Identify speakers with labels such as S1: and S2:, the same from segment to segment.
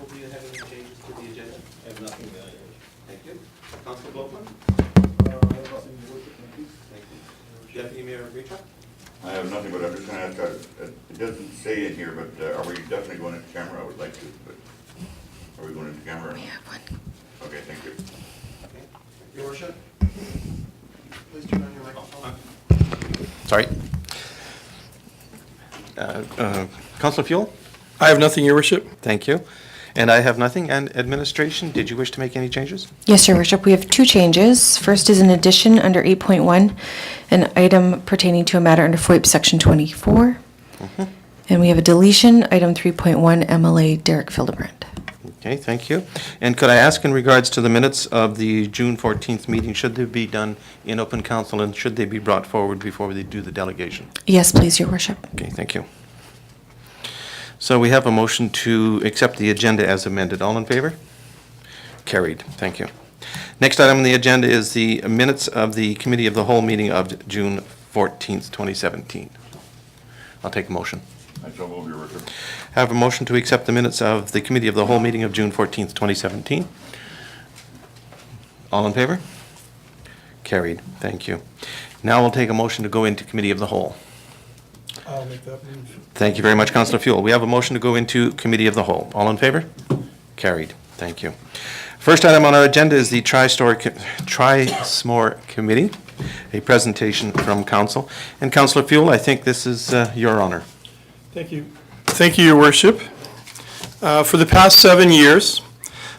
S1: do you have any changes to the agenda?
S2: I have nothing to add.
S1: Thank you. Councilor Blokman? Thank you. Deputy Mayor Richa?
S3: I have nothing, but I'm just going to ask, it doesn't say in here, but are we definitely going into camera? I would like to, but are we going into camera? We have one. Okay, thank you.
S1: Okay. Your worship? Please turn on your microphone.
S4: Sorry. Councilor Fuel?
S5: I have nothing, Your Worship.
S4: Thank you. And I have nothing. And administration, did you wish to make any changes?
S6: Yes, Your Worship. We have two changes. First is an addition under 8.1, an item pertaining to a matter under FOIP Section 24. And we have a deletion, item 3.1, MLA Derek Fildebrandt.
S4: Okay, thank you. And could I ask in regards to the minutes of the June 14th meeting, should they be done in open council and should they be brought forward before they do the delegation?
S6: Yes, please, Your Worship.
S4: Okay, thank you. So we have a motion to accept the agenda as amended. All in favor? Carried. Thank you. Next item on the agenda is the minutes of the Committee of the Whole meeting of June 14th, 2017. I'll take a motion.
S3: I so move, Your Worship.
S4: I have a motion to accept the minutes of the Committee of the Whole meeting of June 14th, 2017. All in favor? Carried. Thank you. Now we'll take a motion to go into Committee of the Whole.
S5: I'll make that move.
S4: Thank you very much, Councillor Fuel. We have a motion to go into Committee of the Whole. All in favor? Carried. Thank you. First item on our agenda is the Tri-Smore Committee, a presentation from Council. And Councillor Fuel, I think this is your honor.
S5: Thank you. Thank you, Your Worship. For the past 7 years,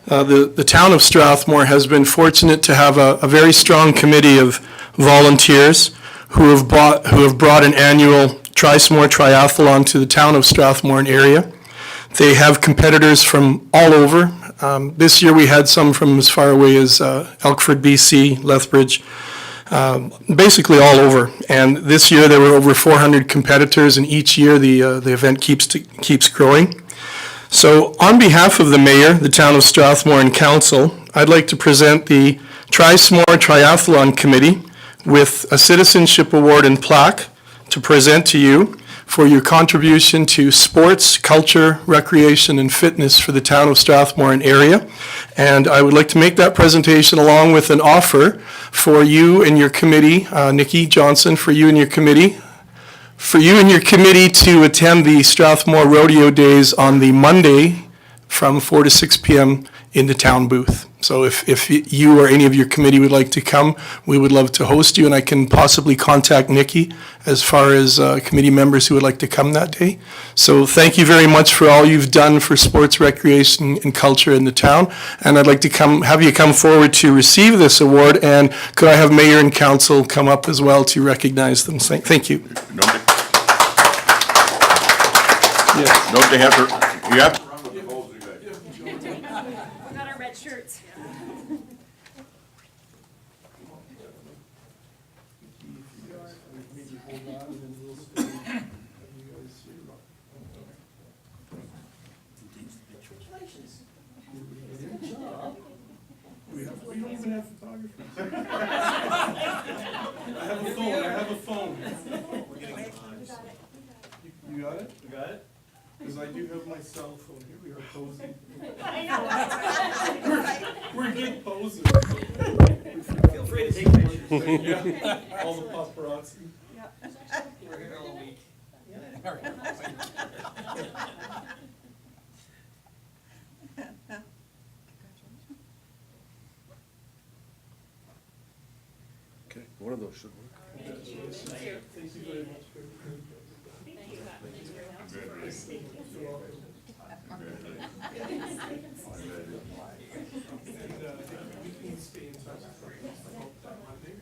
S5: the town of Strathmore has been fortunate to have a very strong committee of volunteers who have brought an annual Tri-Smore Triathlon to the town of Strathmore and area. They have competitors from all over. This year we had some from as far away as Elkford, BC, Lethbridge, basically all over. And this year there were over 400 competitors, and each year the event keeps growing. So on behalf of the mayor, the town of Strathmore and council, I'd like to present the Tri-Smore Triathlon Committee with a citizenship award and plaque to present to you for your contribution to sports, culture, recreation, and fitness for the town of Strathmore and area. And I would like to make that presentation along with an offer for you and your committee, Nikki Johnson, for you and your committee to attend the Strathmore Rodeo Days on the Monday from 4 to 6 p.m. in the town booth. So if you or any of your committee would like to come, we would love to host you, and I can possibly contact Nikki as far as committee members who would like to come that day. So thank you very much for all you've done for sports, recreation, and culture in the town, and I'd like to have you come forward to receive this award, and could I have mayor and council come up as well to recognize them? Thank you.
S3: Don't they have to, you have to run with the polls, you guys.
S7: Got our red shirts.
S5: We don't even have photographers. I have a phone. You got it?
S1: You got it?
S5: Because I do have my cell phone here. We are posing.
S7: I know.
S5: We're good posers.
S1: Feel free to take pictures.
S5: Yeah, all the paparazzi.
S1: We're here all week.
S2: Okay, one of those should work.
S5: Thank you very much. We can stay in touch about that Monday.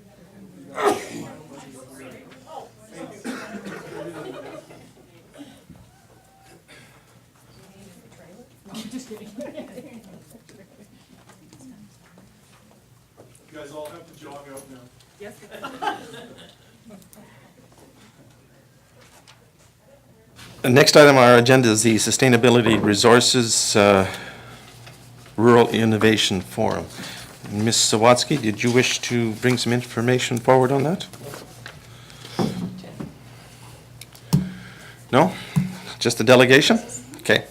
S5: You guys all have to jog out now.
S7: Yes.
S4: The next item on our agenda is the Sustainability Resources Rural Innovation Forum. Ms. Sawatsky, did you wish to bring some information forward on that? No? Just the delegation? Okay.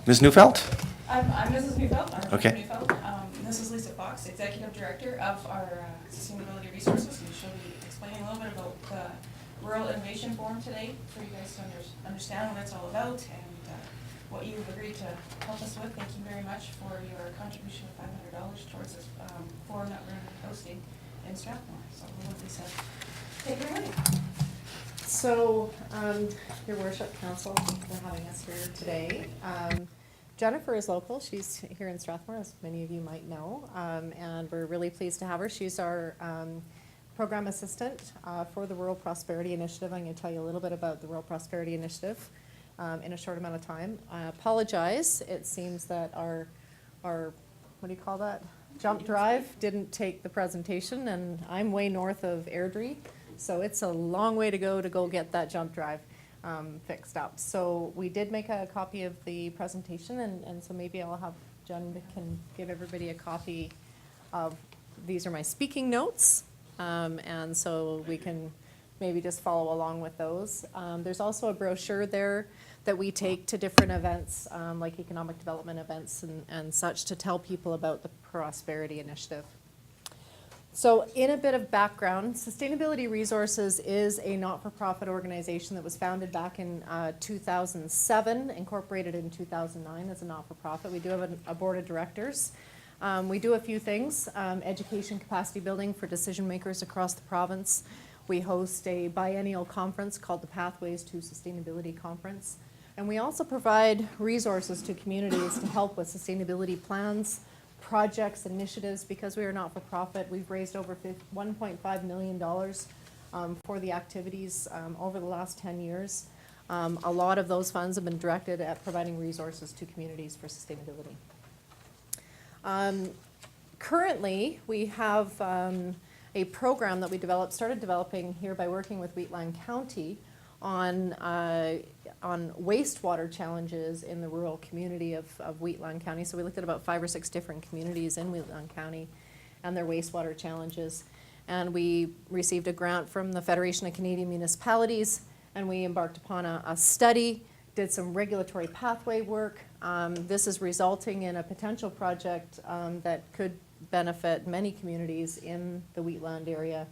S4: Ms. Neufeld?
S8: I'm Mrs. Neufeld, I'm
S4: Okay.
S8: Rebecca Neufeld. This is Lisa Fox, Executive Director of our Sustainability Resources, and she'll be explaining a little bit about the Rural Innovation Forum today for you guys to understand what it's all about and what you've agreed to help us with. Thank you very much for your contribution of $500 towards this forum that we're hosting in Strathmore. So we'll let Lisa take it away.
S9: So, Your Worship, Council, thank you for having us here today. Jennifer is local. She's here in Strathmore, as many of you might know, and we're really pleased to have her. She's our program assistant for the Rural Prosperity Initiative. I'm going to tell you a little bit about the Rural Prosperity Initiative in a short amount of time. I apologize. It seems that our what do you call that? Jump drive didn't take the presentation, and I'm way north of Airdrie, so it's a long way to go get that jump drive fixed up. So we did make a copy of the presentation, and so maybe I'll have Jen can give everybody a copy of, these are my speaking notes, and so we can maybe just follow along with those. There's also a brochure there that we take to different events, like economic development events and such, to tell people about the Prosperity Initiative. So in a bit of background, Sustainability Resources is a not-for-profit organization that was founded back in 2007, incorporated in 2009 as a not-for-profit. We do have a board of directors. We do a few things, education capacity building for decision makers across the province. We host a biennial conference called the Pathways to Sustainability Conference. And we also provide resources to communities to help with sustainability plans, projects, initiatives. Because we are not-for-profit, we've raised over $1.5 million for the activities over the last 10 years. A lot of those funds have been directed at providing resources to communities for sustainability. Currently, we have a program that we started developing here by working with Wheatland County on wastewater challenges in the rural community of Wheatland County. So we looked at about 5 or 6 different communities in Wheatland County and their wastewater challenges. And we received a grant from the Federation of Canadian Municipalities, and we embarked upon a study, did some regulatory pathway work. This is resulting in a potential project that could benefit many communities in the Wheatland area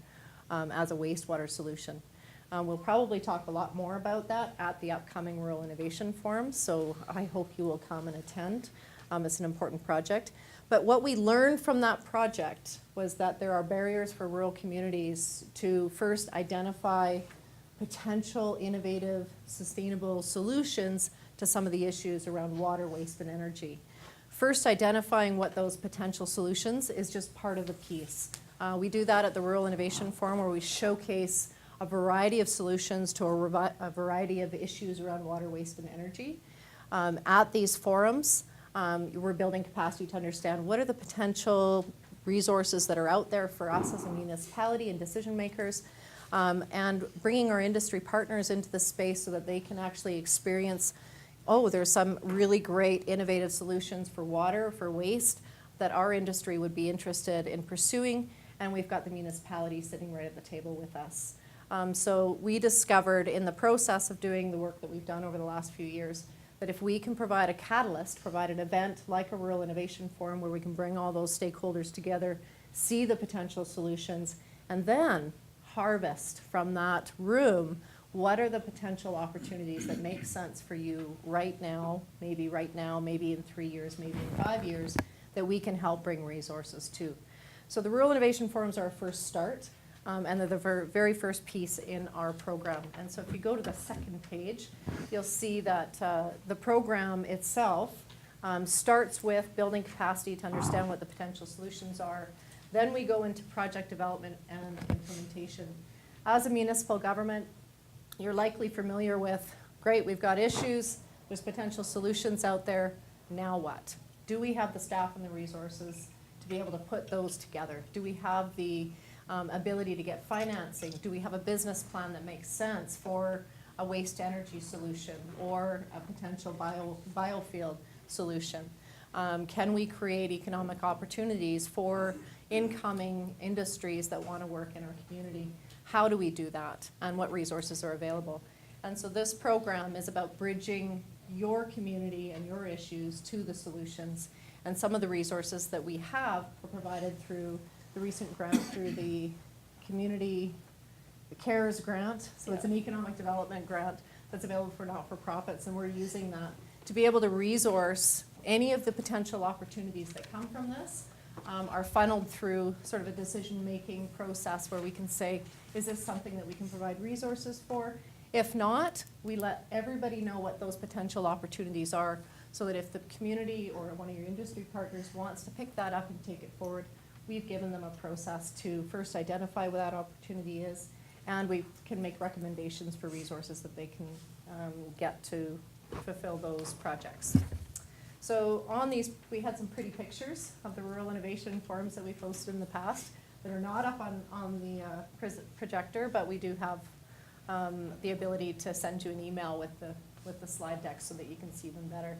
S9: as a wastewater solution. We'll probably talk a lot more about that at the upcoming Rural Innovation Forum, so I hope you will come and attend. It's an important project. But what we learned from that project was that there are barriers for rural communities to first identify potential innovative, sustainable solutions to some of the issues around water, waste, and energy. First, identifying what those potential solutions is just part of the piece. We do that at the Rural Innovation Forum, where we showcase a variety of solutions to a variety of issues around water, waste, and energy. At these forums, we're building capacity to understand what are the potential resources that are out there for us as a municipality and decision makers, and bringing our industry partners into the space so that they can actually experience, oh, there's some really great innovative solutions for water, for waste, that our industry would be interested in pursuing, and we've got the municipality sitting right at the table with us. So we discovered in the process of doing the work that we've done over the last few years that if we can provide a catalyst, provide an event like a Rural Innovation Forum where we can bring all those stakeholders together, see the potential solutions, and then harvest from that room what are the potential opportunities that make sense for you right now, maybe in 3 years, maybe in 5 years, that we can help bring resources to. So the Rural Innovation Forums are our first start. And they're the very first piece in our program. And so if you go to the second page, you'll see that the program itself starts with building capacity to understand what the potential solutions are. Then we go into project development and implementation. As a municipal government, you're likely familiar with, great, we've got issues, there's potential solutions out there, now what? Do we have the staff and the resources to be able to put those together? Do we have the ability to get financing? Do we have a business plan that makes sense for a waste energy solution or a potential biofield solution? Can we create economic opportunities for incoming industries that want to work in our community? How do we do that, and what resources are available? And so this program is about bridging your community and your issues to the solutions. And some of the resources that we have are provided through the recent grant through the community, the CARES grant. So it's an economic development grant that's available for not-for-profits, and we're using that to be able to resource any of the potential opportunities that come from this, are funneled through sort of a decision-making process where we can say, is this something that we can provide resources for? If not, we let everybody know what those potential opportunities are, so that if the community or one of your industry partners wants to pick that up and take it forward, we've given them a process to first identify what that opportunity is, and we can make recommendations for resources that they can get to fulfill those projects. So on these, we had some pretty pictures of the rural innovation forums that we posted in the past that are not up on the projector, but we do have the ability to send you an email with the slide deck so that you can see them better.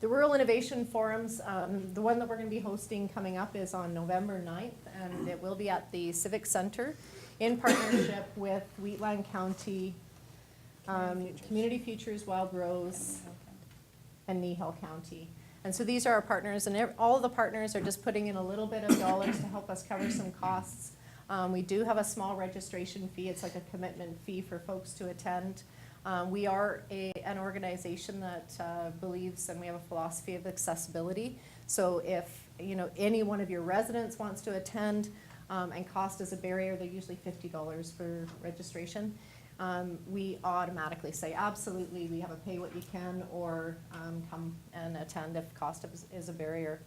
S9: The Rural Innovation Forums, the one that we're going to be hosting coming up is on November 9th, and it will be at the Civic Center in partnership with Wheatland County, Community Futures, Wild Rose, and Nehill County. And so these are our partners, and all of the partners are just putting in a little bit of dollars to help us cover some costs. We do have a small registration fee. It's like a commitment fee for folks to attend. We are an organization that believes, and we have a philosophy of accessibility. So if any one of your residents wants to attend, and cost is a barrier, they're usually $50 for registration. We automatically say, absolutely, we have a pay what you can, or come and attend if cost is a barrier.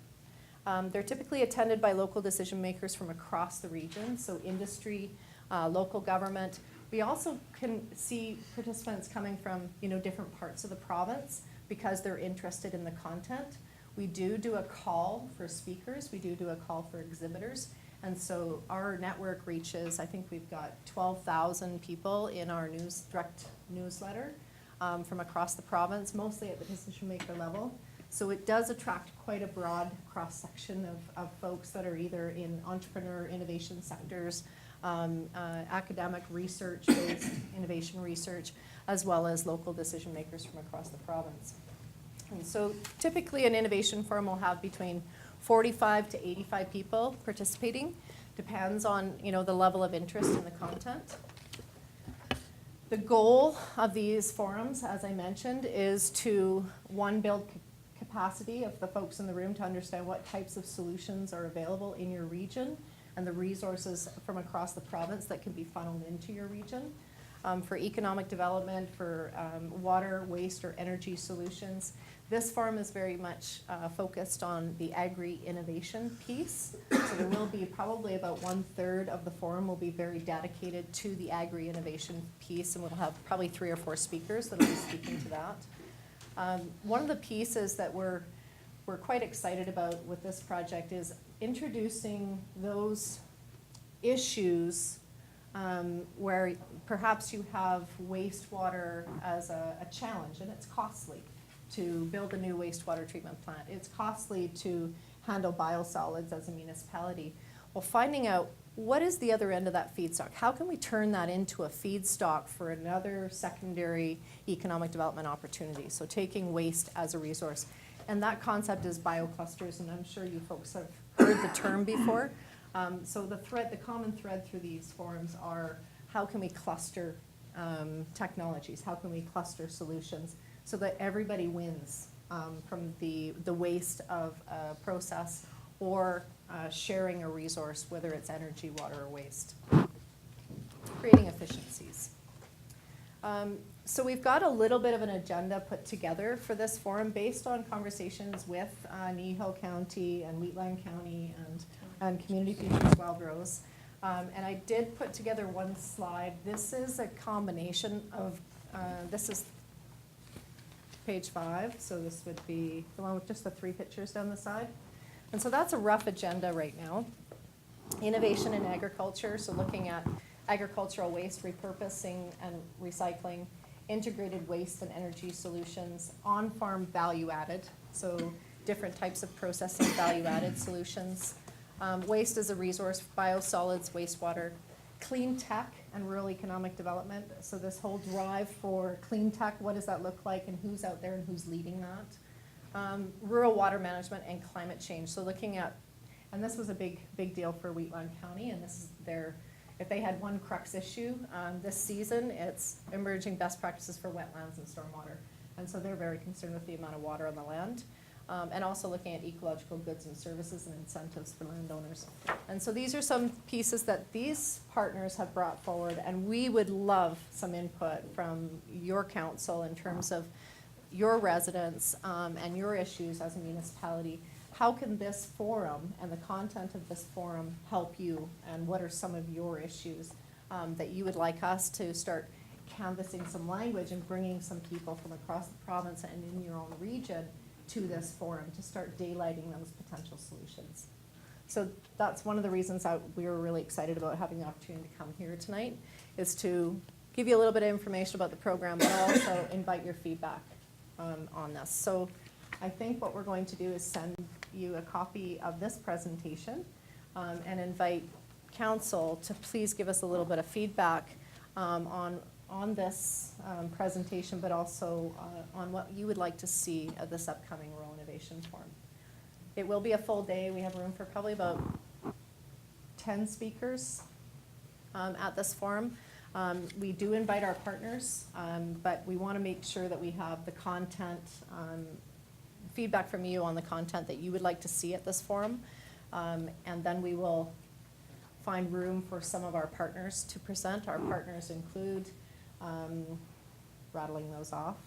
S9: They're typically attended by local decision makers from across the region, so industry, local government. We also can see participants coming from different parts of the province because they're interested in the content. We do a call for speakers. We do a call for exhibitors. And so our network reaches, I think we've got 12,000 people in our direct newsletter from across the province, mostly at the decision maker level. So it does attract quite a broad cross-section of folks that are either in entrepreneur innovation sectors, academic research-based innovation research, as well as local decision makers from across the province. And so typically an innovation forum will have between 45 to 85 people participating. Depends on the level of interest in the content. The goal of these forums, as I mentioned, is to, one, build capacity of the folks in the room to understand what types of solutions are available in your region and the resources from across the province that can be funneled into your region. For economic development, for water, waste, or energy solutions. This forum is very much focused on the agri-innovation piece. So there will be probably about 1/3 of the forum will be very dedicated to the agri-innovation piece, and we'll have probably 3 or 4 speakers that will be speaking to that. One of the pieces that we're quite excited about with this project is introducing those issues where perhaps you have wastewater as a challenge, and it's costly to build a new wastewater treatment plant. It's costly to handle biosolids as a municipality. Well, finding out what is the other end of that feedstock? How can we turn that into a feedstock for another secondary economic development opportunity? So taking waste as a resource. And that concept is bioclusters, and I'm sure you folks have heard the term before. So the common thread through these forums are how can we cluster technologies? How can we cluster solutions so that everybody wins from the waste of a process or sharing a resource, whether it's energy, water, or waste. Creating efficiencies. So we've got a little bit of an agenda put together for this forum based on conversations with Nehill County and Wheatland County and Community Futures Wild Rose. And I did put together one slide. This is a combination of, this is page 5, so this would be the one with just the 3 pictures down the side. And so that's a rough agenda right now. Innovation in agriculture, so looking at agricultural waste repurposing and recycling, integrated waste and energy solutions, on-farm value-added, so different types of processing value-added solutions, waste as a resource, biosolids, wastewater, clean tech and rural economic development. So this whole drive for clean tech, what does that look like and who's out there and who's leading that? Rural water management and climate change. So looking at, and this was a big deal for Wheatland County, and this is their, if they had one crux issue this season, it's emerging best practices for wetlands and stormwater. And so they're very concerned with the amount of water on the land. And also looking at ecological goods and services and incentives for landowners. And so these are some pieces that these partners have brought forward, and we would love some input from your council in terms of your residents and your issues as a municipality. How can this forum and the content of this forum help you, and what are some of your issues that you would like us to start canvassing some language and bringing some people from across the province and in your own region to this forum to start daylighting those potential solutions. So that's one of the reasons that we were really excited about having the opportunity to come here tonight, is to give you a little bit of information about the program, but also invite your feedback on this. So I think what we're going to do is send you a copy of this presentation and invite council to please give us a little bit of feedback on this presentation, but also on what you would like to see at this upcoming Rural Innovation Forum. It will be a full day. We have room for probably about 10 speakers at this forum. We do invite our partners, but we want to make sure that we have the content, feedback from you on the content that you would like to see at this forum. And then we will find room for some of our partners to present. Our partners include, rattling those off.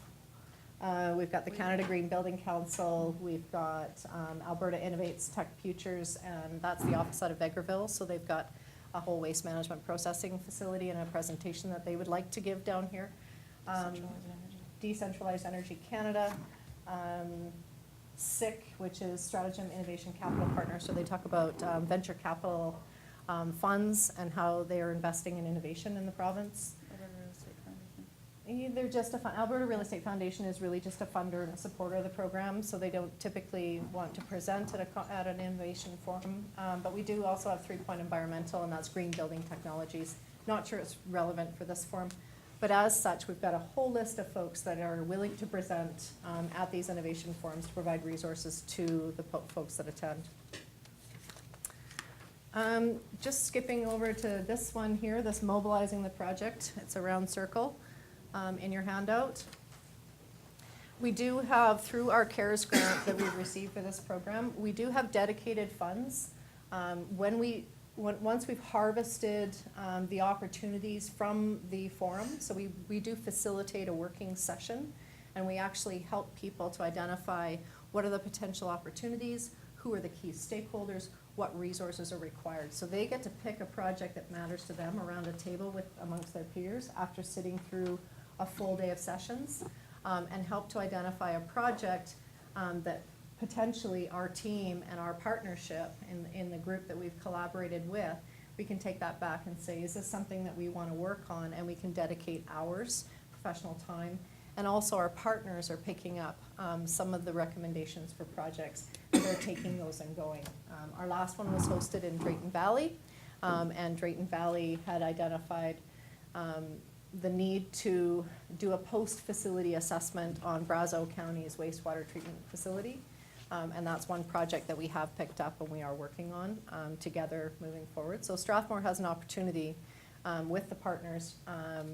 S9: We've got the Canada Green Building Council, we've got Alberta Innovates Tech Futures, and that's the office out of Vegreville. So they've got a whole waste management processing facility and a presentation that they would like to give down here. Decentralized Energy Canada, SIC, which is Stratagem Innovation Capital Partner. So they talk about venture capital funds and how they are investing in innovation in the province. They're just a fund. Alberta Real Estate Foundation is really just a funder and a supporter of the program, so they don't typically want to present at an innovation forum. But we do also have 3 Point Environmental, and that's green building technologies. Not sure it's relevant for this forum, but as such, we've got a whole list of folks that are willing to present at these innovation forums to provide resources to the folks that attend. Just skipping over to this one here, this mobilizing the project. It's a round circle. In your handout. We do have, through our CARES grant that we've received for this program, we do have dedicated funds. Once we've harvested the opportunities from the forum, so we do facilitate a working session, and we actually help people to identify what are the potential opportunities, who are the key stakeholders, what resources are required. So they get to pick a project that matters to them around a table amongst their peers after sitting through a full day of sessions, and help to identify a project that potentially our team and our partnership in the group that we've collaborated with, we can take that back and say, is this something that we want to work on? And we can dedicate hours, professional time, and also our partners are picking up some of the recommendations for projects. They're taking those and going. Our last one was hosted in Drayton Valley, and Drayton Valley had identified the need to do a post-facility assessment on Brazeau County's wastewater treatment facility. And that's one project that we have picked up and we are working on together moving forward. So Strathmore has an opportunity with the partners,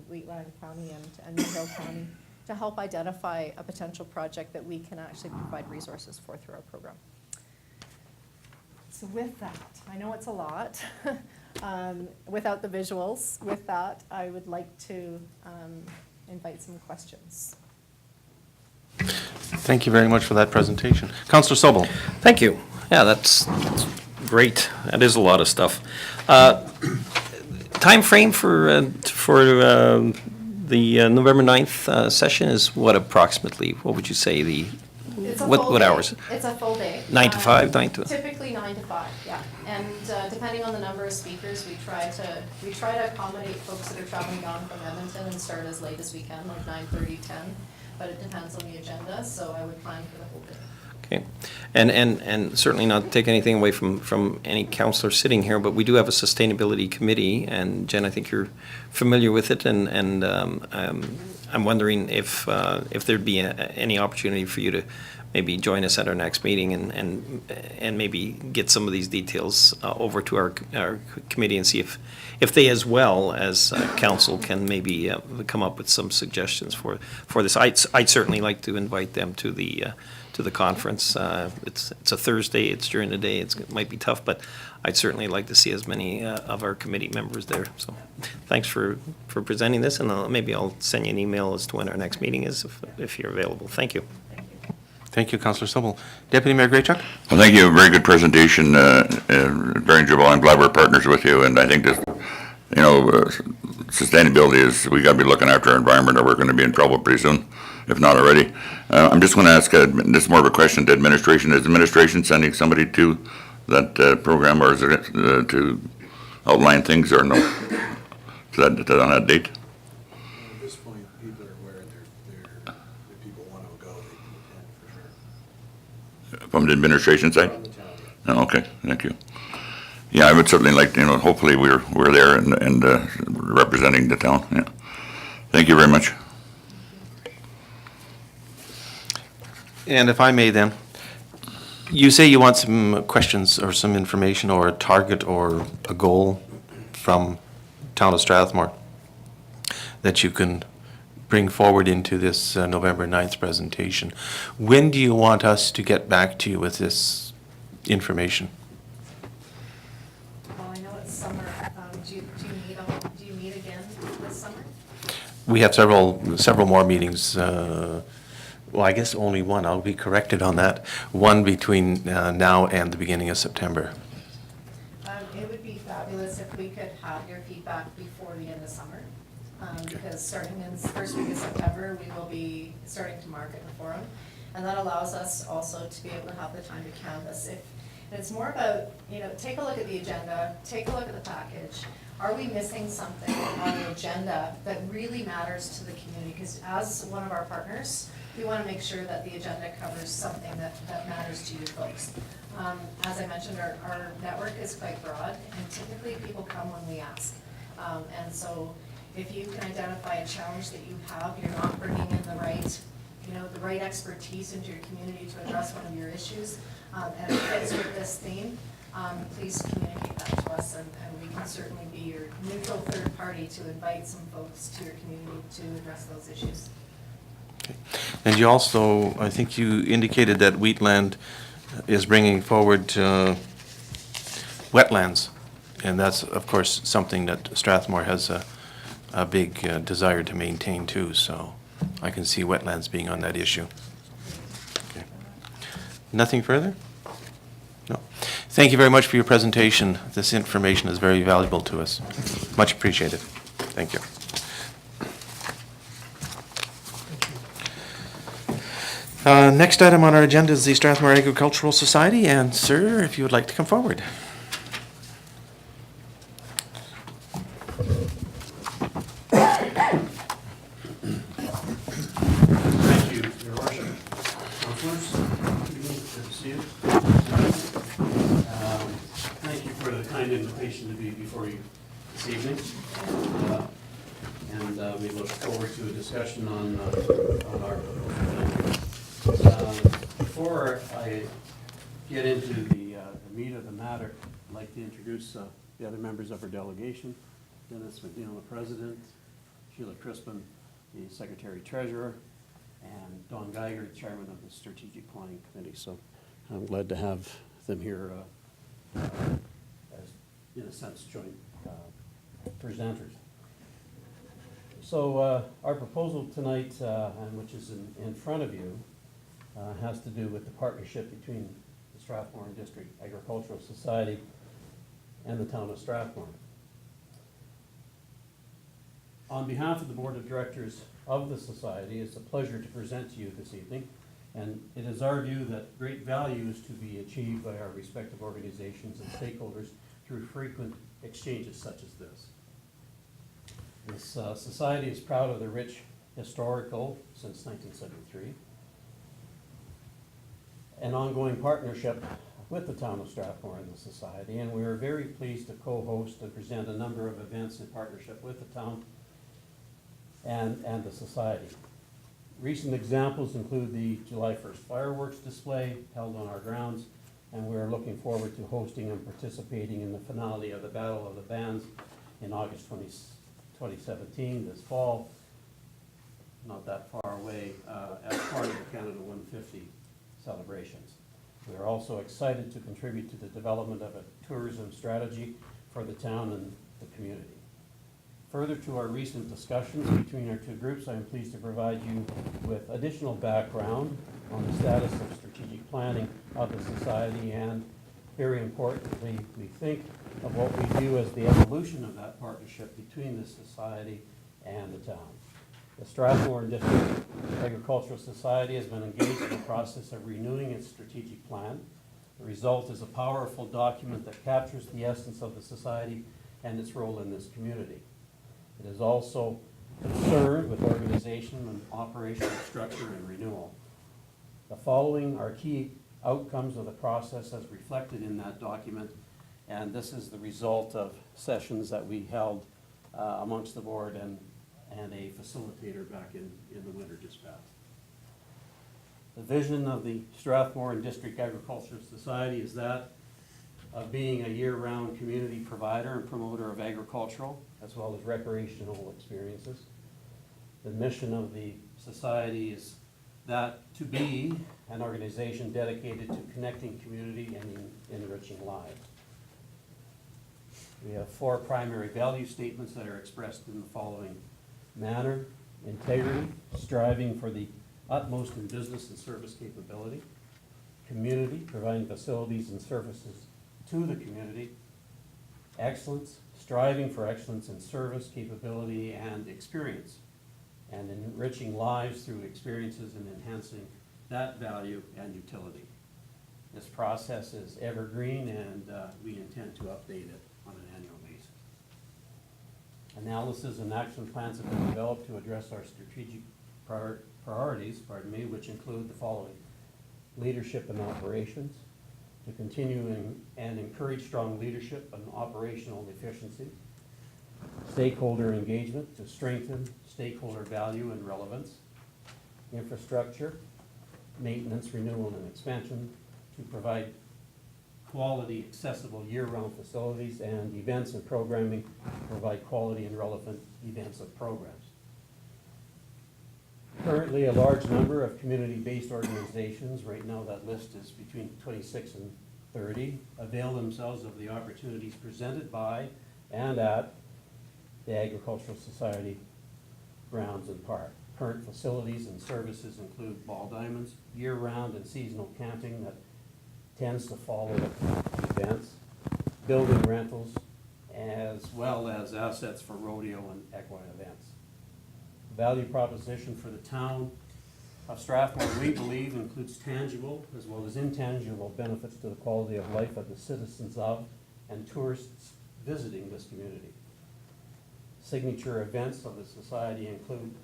S9: Wheatland County and New County, to help identify a potential project that we can actually provide resources for through our program. So with that, I know it's a lot. Without the visuals, with that, I would like to invite some questions.
S4: Thank you very much for that presentation. Councillor Sobel.
S2: Thank you. Yeah, that's great. That is a lot of stuff. Time frame for the November 9th session is what approximately? What would you say the?
S9: It's a
S2: what
S9: full day.
S2: hours?
S9: It's a full day.
S2: 9 to 5, 9 to.
S9: Typically 9 to 5, yeah. And depending on the number of speakers, we try to accommodate folks that are traveling down from Edmonton and start as late as we can, like 9:30, 10. But it depends on the agenda, so I would plan for the whole day.
S2: Okay, and certainly not to take anything away from any counselor sitting here, but we do have a sustainability committee, and Jen, I think you're familiar with it, and I'm wondering if there'd be any opportunity for you to maybe join us at our next meeting and maybe get some of these details over to our committee and see if they, as well as council, can maybe come up with some suggestions for this. I'd certainly like to invite them to the conference. It's a Thursday, it's during the day, it might be tough, but I'd certainly like to see as many of our committee members there. So thanks for presenting this, and maybe I'll send you an email as to when our next meeting is if you're available. Thank you.
S4: Thank you, Councillor Sobel. Deputy Mayor Graychuk?
S3: Well, thank you. A very good presentation. Very enjoyable. I'm glad we're partners with you, and I think that, sustainability is, we got to be looking after our environment, or we're going to be in trouble pretty soon, if not already. I'm just going to ask, this is more of a question to administration. Is administration sending somebody to that program, or is it to outline things, or no? On that date?
S1: At this point, people are aware if people want to go, they can attend for sure.
S3: From the administration side?
S1: From the town,
S3: Oh, okay, thank you. Yeah, I would certainly like, hopefully we're there and representing the town, yeah. Thank you very much.
S4: And if I may then, you say you want some questions or some information or a target or a goal from Town of Strathmore that you can bring forward into this November 9th presentation. When do you want us to get back to you with this information?
S9: Well, I know it's summer. Do you meet again this summer?
S4: We have several more meetings. Well, I guess only one. I'll be corrected on that. One between now and the beginning of September.
S9: It would be fabulous if we could have your feedback before the end of summer. Because starting in the first week of September, we will be starting to market the forum. And that allows us also to be able to have the time to canvass. And it's more about, take a look at the agenda, take a look at the package. Are we missing something on the agenda that really matters to the community? Because as one of our partners, we want to make sure that the agenda covers something that matters to you folks. As I mentioned, our network is quite broad, and typically people come when we ask. And so if you can identify a challenge that you have, you're not bringing in the right expertise into your community to address one of your issues, and it fits with this theme, please communicate that to us, and we can certainly be your neutral third party to invite some folks to your community to address those issues.
S4: Okay. And you also, I think you indicated that Wheatland is bringing forward wetlands, and that's, of course, something that Strathmore has a big desire to maintain too, so I can see wetlands being on that issue. Okay. Nothing further? No. Thank you very much for your presentation. This information is very valuable to us. Much appreciated. Thank you. Next item on our agenda is the Strathmore Agricultural Society, and sir, if you would like to come forward.
S10: Thank you, Your Worship. Councilors, good to see you. Thank you for the kind invitation to be before you this evening. And we look forward to a discussion on our proposal. Before I get into the meat of the matter, I'd like to introduce the other members of our delegation. Dennis McNeil, the President, Sheila Crispin, the Secretary-Treasurer, and Don Geiger, Chairman of the Strategic Planning Committee. So I'm glad to have them here as, in a sense, joint presenters. So our proposal tonight, and which is in front of you, has to do with the partnership between the Strathmore District Agricultural Society and the town of Strathmore. On behalf of the Board of Directors of the Society, it's a pleasure to present to you this evening, and it is our view that great value is to be achieved by our respective organizations and stakeholders through frequent exchanges such as this. This society is proud of the rich historical since 1973. an ongoing partnership with the town of Strathmore and the society, and we are very pleased to co-host and present a number of events in partnership with the town and the society. Recent examples include the July 1st fireworks display held on our grounds, and we are looking forward to hosting and participating in the finale of the Battle of the Bands in August 2017, this fall, not that far away, as part of the Canada 150 celebrations. We are also excited to contribute to the development of a tourism strategy for the town and the community. Further to our recent discussions between our two groups, I am pleased to provide you with additional background on the status of strategic planning of the society, and very importantly, we think of what we view as the evolution of that partnership between the society and the town. The Strathmore District Agricultural Society has been engaged in the process of renewing its strategic plan. The result is a powerful document that captures the essence of the society and its role in this community. It is also concerned with organization and operational structure and renewal. The following are key outcomes of the process as reflected in that document, and this is the result of sessions that we held amongst the board and a facilitator back in the winter just past. The vision of the Strathmore and District Agricultural Society is that of being a year-round community provider and promoter of agricultural as well as recreational experiences. The mission of the society is that to be an organization dedicated to connecting community and enriching lives. We have 4 primary value statements that are expressed in the following manner: integrity, striving for the utmost in business and service capability; community, providing facilities and services to the community; excellence, striving for excellence in service, capability, and experience, and enriching lives through experiences and enhancing that value and utility. This process is evergreen, and we intend to update it on an annual basis. Analysis and action plans have been developed to address our strategic priorities, which include the following: leadership and operations, to continue and encourage strong leadership and operational efficiency; stakeholder engagement, to strengthen stakeholder value and relevance; infrastructure, maintenance, renewal, and expansion, to provide quality, accessible year-round facilities; and events and programming, to provide quality and relevant events and programs. Currently, a large number of community-based organizations, right now that list is between 26 and 30, avail themselves of the opportunities presented by and at the Agricultural Society grounds and park. Current facilities and services include ball diamonds, year-round and seasonal camping that tends to follow events, building rentals, as well as assets for rodeo and equine events. Value proposition for the town of Strathmore, we believe, includes tangible as well as intangible benefits to the quality of life of the citizens of and tourists visiting this community. Signature events of the society include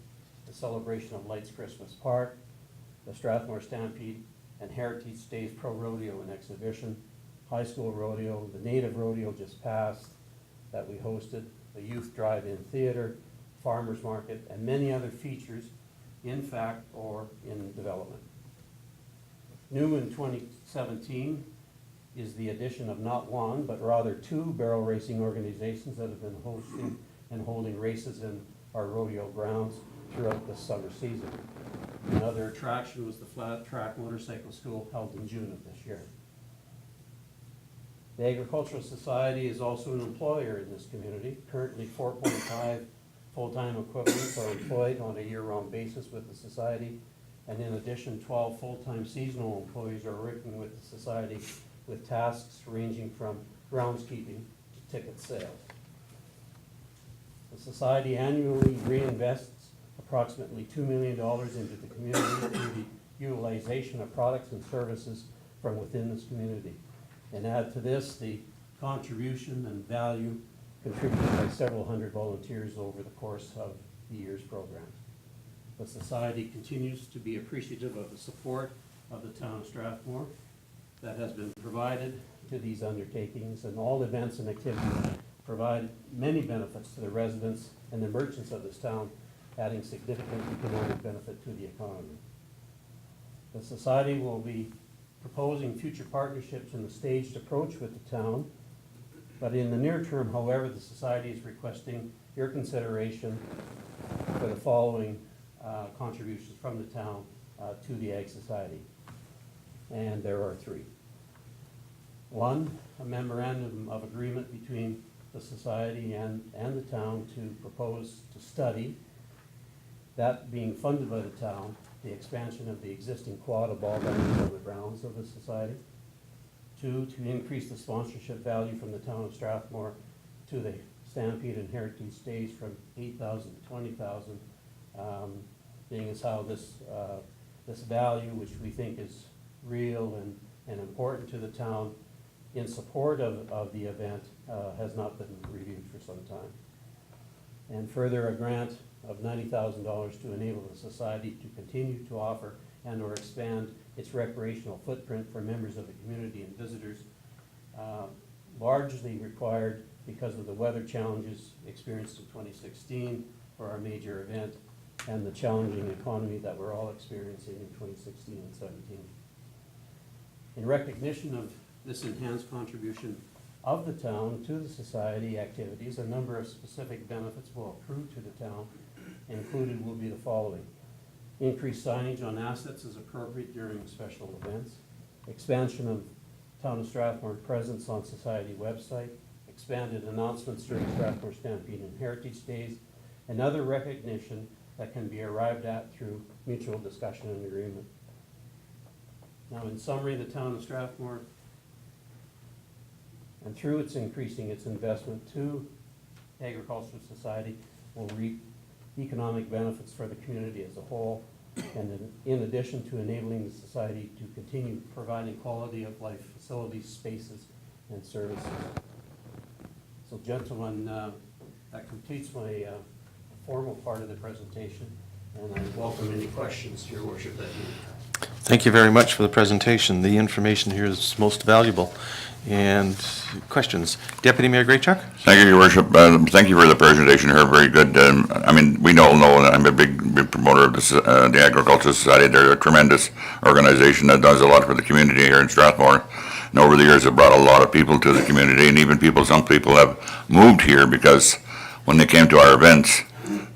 S10: the celebration of Lights Christmas Park, the Strathmore Stampede and Heritage Days Pro Rodeo and Exhibition, High School Rodeo, the Native Rodeo just passed that we hosted, the Youth Drive-In Theater, Farmers Market, and many other features in fact or in development. New in 2017 is the addition of not one, but rather 2 barrel racing organizations that have been hosting and holding races in our rodeo grounds throughout the summer season. Another attraction was the Flat Track Motorcycle School held in June of this year. The Agricultural Society is also an employer in this community. Currently, 4.5 full-time equivalents are employed on a year-round basis with the society, and in addition, 12 full-time seasonal employees are working with the society with tasks ranging from groundskeeping to ticket sales. The society annually reinvests approximately $2 million into the community through the utilization of products and services from within this community. And add to this the contribution and value contributed by several hundred volunteers over the course of the year's programs. The society continues to be appreciative of the support of the town of Strathmore that has been provided to these undertakings, and all events and activities provide many benefits to the residents and the merchants of this town, adding significant economic benefit to the economy. The society will be proposing future partnerships in a staged approach with the town, but in the near term, however, the society is requesting your consideration for the following contributions from the town to the Ag Society. And there are three. One, a memorandum of agreement between the society and the town to propose to study, that being funded by the town, the expansion of the existing quad of ball diamonds on the grounds of the society. Two, to increase the sponsorship value from the town of Strathmore to the Stampede and Heritage Days from 8,000 to 20,000, being as how this value, which we think is real and important to the town, in support of the event, has not been reviewed for some time. And further, a grant of $90,000 to enable the society to continue to offer and/or expand its recreational footprint for members of the community and visitors, largely required because of the weather challenges experienced in 2016 for our major event and the challenging economy that we're all experiencing in 2016 and 17. In recognition of this enhanced contribution of the town to the society activities, a number of specific benefits will accrue to the town. Included will be the following: increased signage on assets as appropriate during special events, expansion of Town of Strathmore presence on society website, expanded announcements during Strathmore Stampede and Heritage Days, and other recognition that can be arrived at through mutual discussion and agreement. Now, in summary, the town of Strathmore, and through its increasing its investment to agricultural society, will reap economic benefits for the community as a whole, and in addition to enabling the society to continue providing quality of life facilities, spaces, and services. So gentlemen, that completes my formal part of the presentation, and I welcome any questions, Your Worship, that you have.
S4: Thank you very much for the presentation. The information here is most valuable. And questions? Deputy Mayor Graychuk?
S3: Thank you, Your Worship. Thank you for the presentation here, very good. I mean, we all know that I'm a big promoter of this, the Agricultural Society. They're a tremendous organization that does a lot for the community here in Strathmore. And over the years, have brought a lot of people to the community, and even some people have moved here because when they came to our events,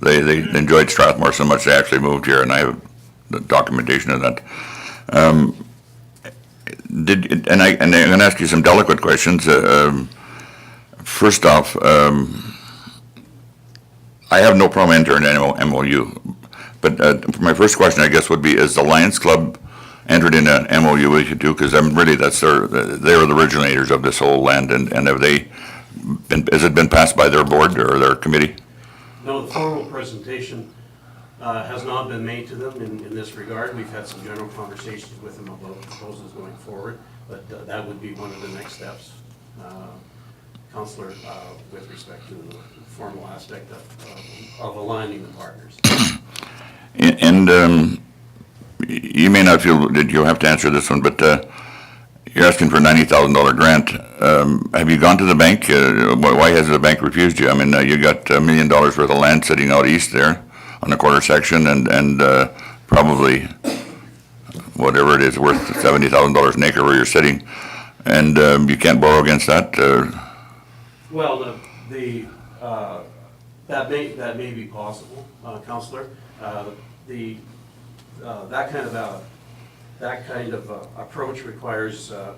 S3: they enjoyed Strathmore so much they actually moved here, and I have the documentation of that. I'm going to ask you some delicate questions. First off, I have no problem entering an MOU, but my first question, I guess, would be: is the Lions Club entered in an MOU with you too? Because really, they're the originators of this whole land, and have they has it been passed by their board or their committee?
S10: No, the formal presentation has not been made to them in this regard. We've had some general conversations with them about proposals going forward, but that would be one of the next steps, Councillor, with respect to the formal aspect of aligning the partners.
S3: And you may not feel that you'll have to answer this one, but you're asking for a $90,000 grant. Have you gone to the bank? Why has the bank refused you? I mean, you got $1 million worth of land sitting out east there on the quarter section, and probably whatever it is worth $70,000 an acre where you're sitting, and you can't borrow against that.
S10: Well, that may be possible, Councillor. That kind of approach requires a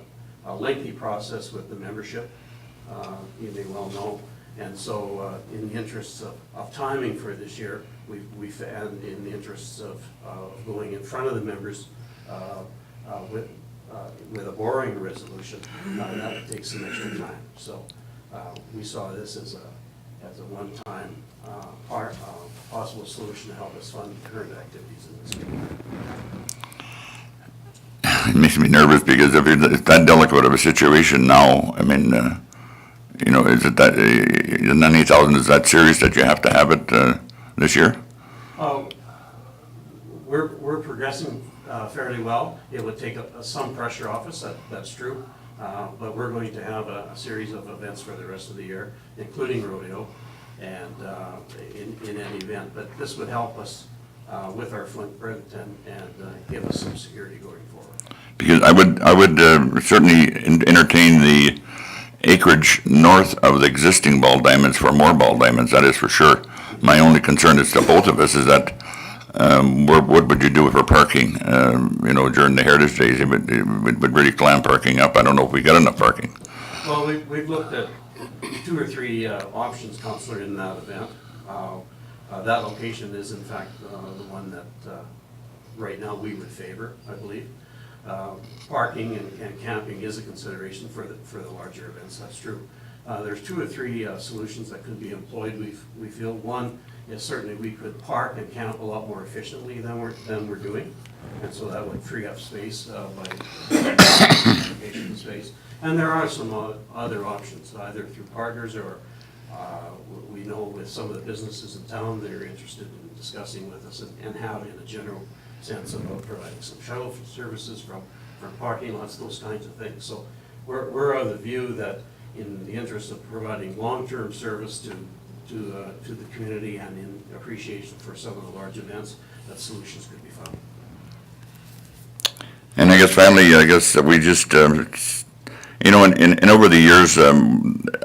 S10: lengthy process with the membership. You may well know. And so, in the interests of timing for this year, we've and in the interests of going in front of the members with a borrowing resolution, that takes some extra time. So, we saw this as a one-time possible solution to help us fund current activities in this community.
S3: It makes me nervous because if it's that delicate of a situation now, I mean, is it that the 90,000, is that serious that you have to have it this year?
S10: We're progressing fairly well. It would take some pressure off us, that's true. But we're going to have a series of events for the rest of the year, including rodeo, and in any event. But this would help us with our footprint and give us some security going forward.
S3: Because I would certainly entertain the acreage north of the existing ball diamonds for more ball diamonds, that is for sure. My only concern is to both of us is that, what would you do for parking? During the Heritage Days, it would really clam parking up. I don't know if we got enough parking.
S10: Well, we've looked at 2 or 3 options, Councillor, in that event. That location is in fact the one that right now we would favor, I believe. Parking and camping is a consideration for the larger events, that's true. There's 2 or 3 solutions that could be employed, we feel. One is certainly we could park and camp a lot more efficiently than we're doing, and so that would free up space by allocation of space. And there are some other options, either through partners or we know with some of the businesses in town, they're interested in discussing with us and have in a general sense about providing some shuttle services from parking lots, those kinds of things. So we're of the view that in the interest of providing long-term service to the community and in appreciation for some of the large events, that solutions could be found.
S3: And I guess finally, we just, and over the years,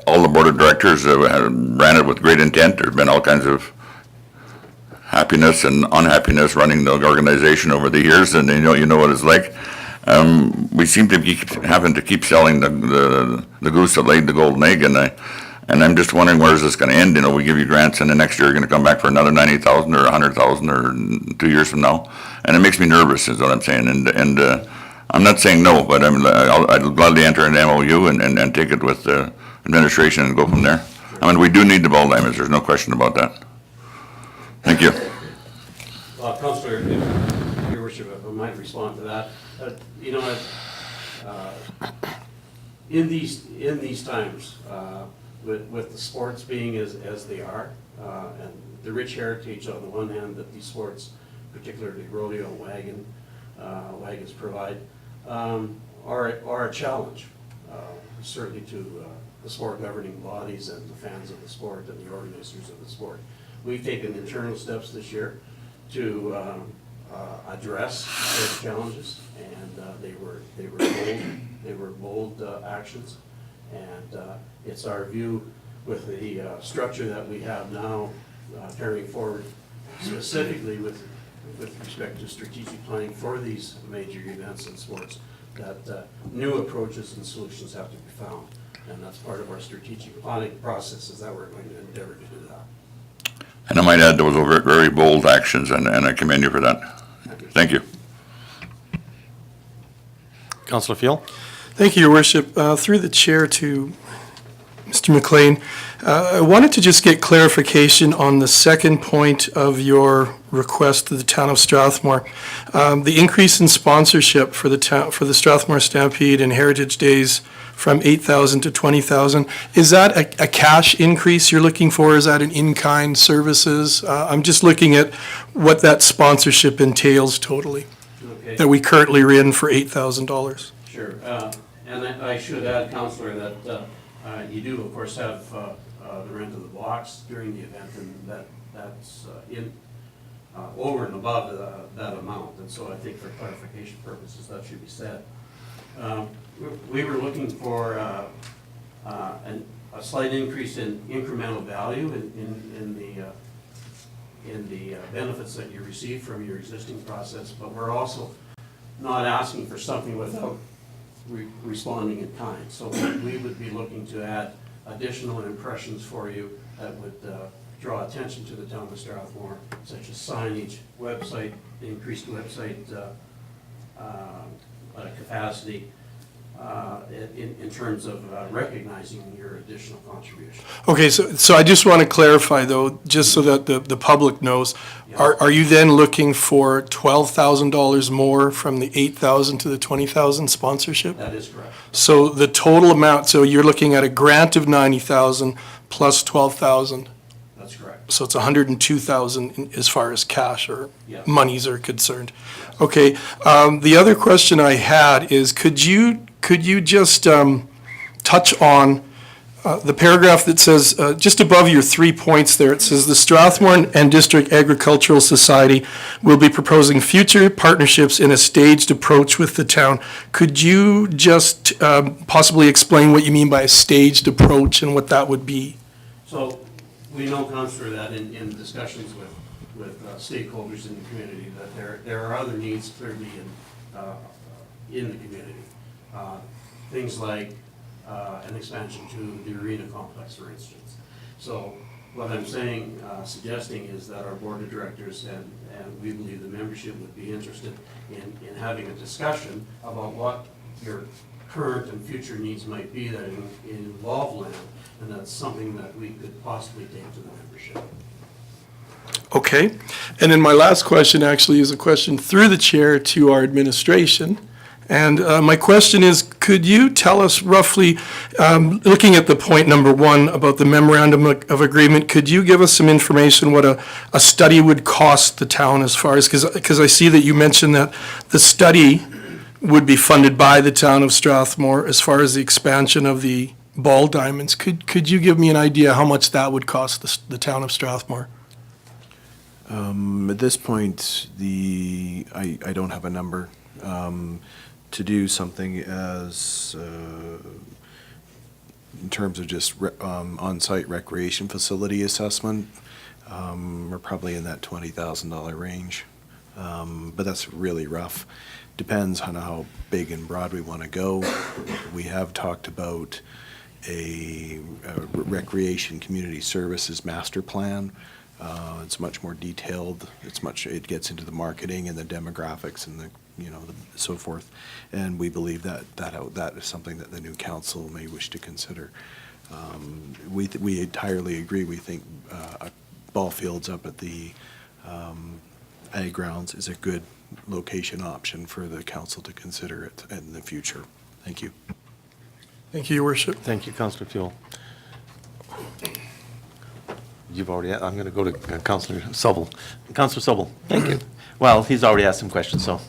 S3: all the board of directors ran it with great intent. There's been all kinds of happiness and unhappiness running the organization over the years, and you know what it's like. We seem to be having to keep selling the goose that laid the golden egg, and I'm just wondering, where is this going to end? We give you grants, and the next year you're going to come back for another 90,000 or 100,000 or 2 years from now, and it makes me nervous, is what I'm saying. And I'm not saying no, but I'd gladly enter an MOU and take it with the administration and go from there. I mean, we do need the ball diamonds. There's no question about that. Thank you.
S10: Well, Councillor, if Your Worship, if I might respond to that. In these times, with the sports being as they are, and the rich heritage on the one hand that these sports, particularly rodeo and wagons provide, are a challenge, certainly to the sport governing bodies and the fans of the sport and the organizers of the sport. We've taken internal steps this year to address those challenges, and they were bold actions, and it's our view with the structure that we have now carrying forward, specifically with respect to strategic planning for these major events and sports, that new approaches and solutions have to be found, and that's part of our strategic planning process, is that we're going to endeavor to do that.
S3: And I might add, those were very bold actions, and I commend you for that. Thank you.
S4: Councillor Field?
S5: Thank you, Your Worship. Through the chair to Mr. McLean, I wanted to just get clarification on the second point of your request to the town of Strathmore. The increase in sponsorship for the Strathmore Stampede and Heritage Days from 8,000 to 20,000. Is that a cash increase you're looking for? Is that an in-kind services? I'm just looking at what that sponsorship entails totally,
S10: Okay.
S5: that we currently are in for $8,000.
S10: Sure. And I should add, Councillor, that you do, of course, have the rent of the box during the event, and that's over and above that amount. And so I think for clarification purposes, that should be said. We were looking for a slight increase in incremental value in the benefits that you receive from your existing process, but we're also not asking for something without responding in kind. So we would be looking to add additional impressions for you that would draw attention to the town of Strathmore, such as signage, website, increased website capacity, in terms of recognizing your additional contribution.
S5: Okay, so I just want to clarify though, just so that the public knows, are you then looking for $12,000 more from the 8,000 to the 20,000 sponsorship?
S10: That is correct.
S5: So the total amount, so you're looking at a grant of 90,000 plus 12,000.
S10: That's correct.
S5: So it's 102,000 as far as cash or
S10: Yeah.
S5: monies are concerned. Okay, the other question I had is, could you just touch on the paragraph that says, just above your 3 points there, it says, "The Strathmore and District Agricultural Society will be proposing future partnerships in a staged approach with the town." Could you just possibly explain what you mean by a staged approach and what that would be?
S10: So we know, Councillor, that in discussions with stakeholders in the community, that there are other needs clearly in the community. Things like an expansion to the arena complex, for instance. So what I'm saying, suggesting is that our board of directors and we believe the membership would be interested in having a discussion about what your current and future needs might be that involve land, and that's something that we could possibly take to the membership.
S5: Okay, and then my last question actually is a question through the chair to our administration. And my question is, could you tell us roughly, looking at the point number 1 about the memorandum of agreement, could you give us some information what a study would cost the town as far as, because I see that you mentioned that the study would be funded by the town of Strathmore as far as the expansion of the ball diamonds. Could you give me an idea how much that would cost the town of Strathmore?
S1: At this point, I don't have a number. To do something as, in terms of just on-site recreation facility assessment, we're probably in that $20,000 range. But that's really rough. Depends on how big and broad we want to go. We have talked about a recreation community services master plan. It's much more detailed. It gets into the marketing and the demographics and the so forth. And we believe that is something that the new council may wish to consider. We entirely agree. We think ball fields up at the ag grounds is a good location option for the council to consider it in the future. Thank you.
S5: Thank you, Your Worship.
S4: Thank you, Councillor Fuel. You've already, I'm going to go to Councillor Sobel. Councillor Sobel. Thank you. Well, he's already asked some questions, so.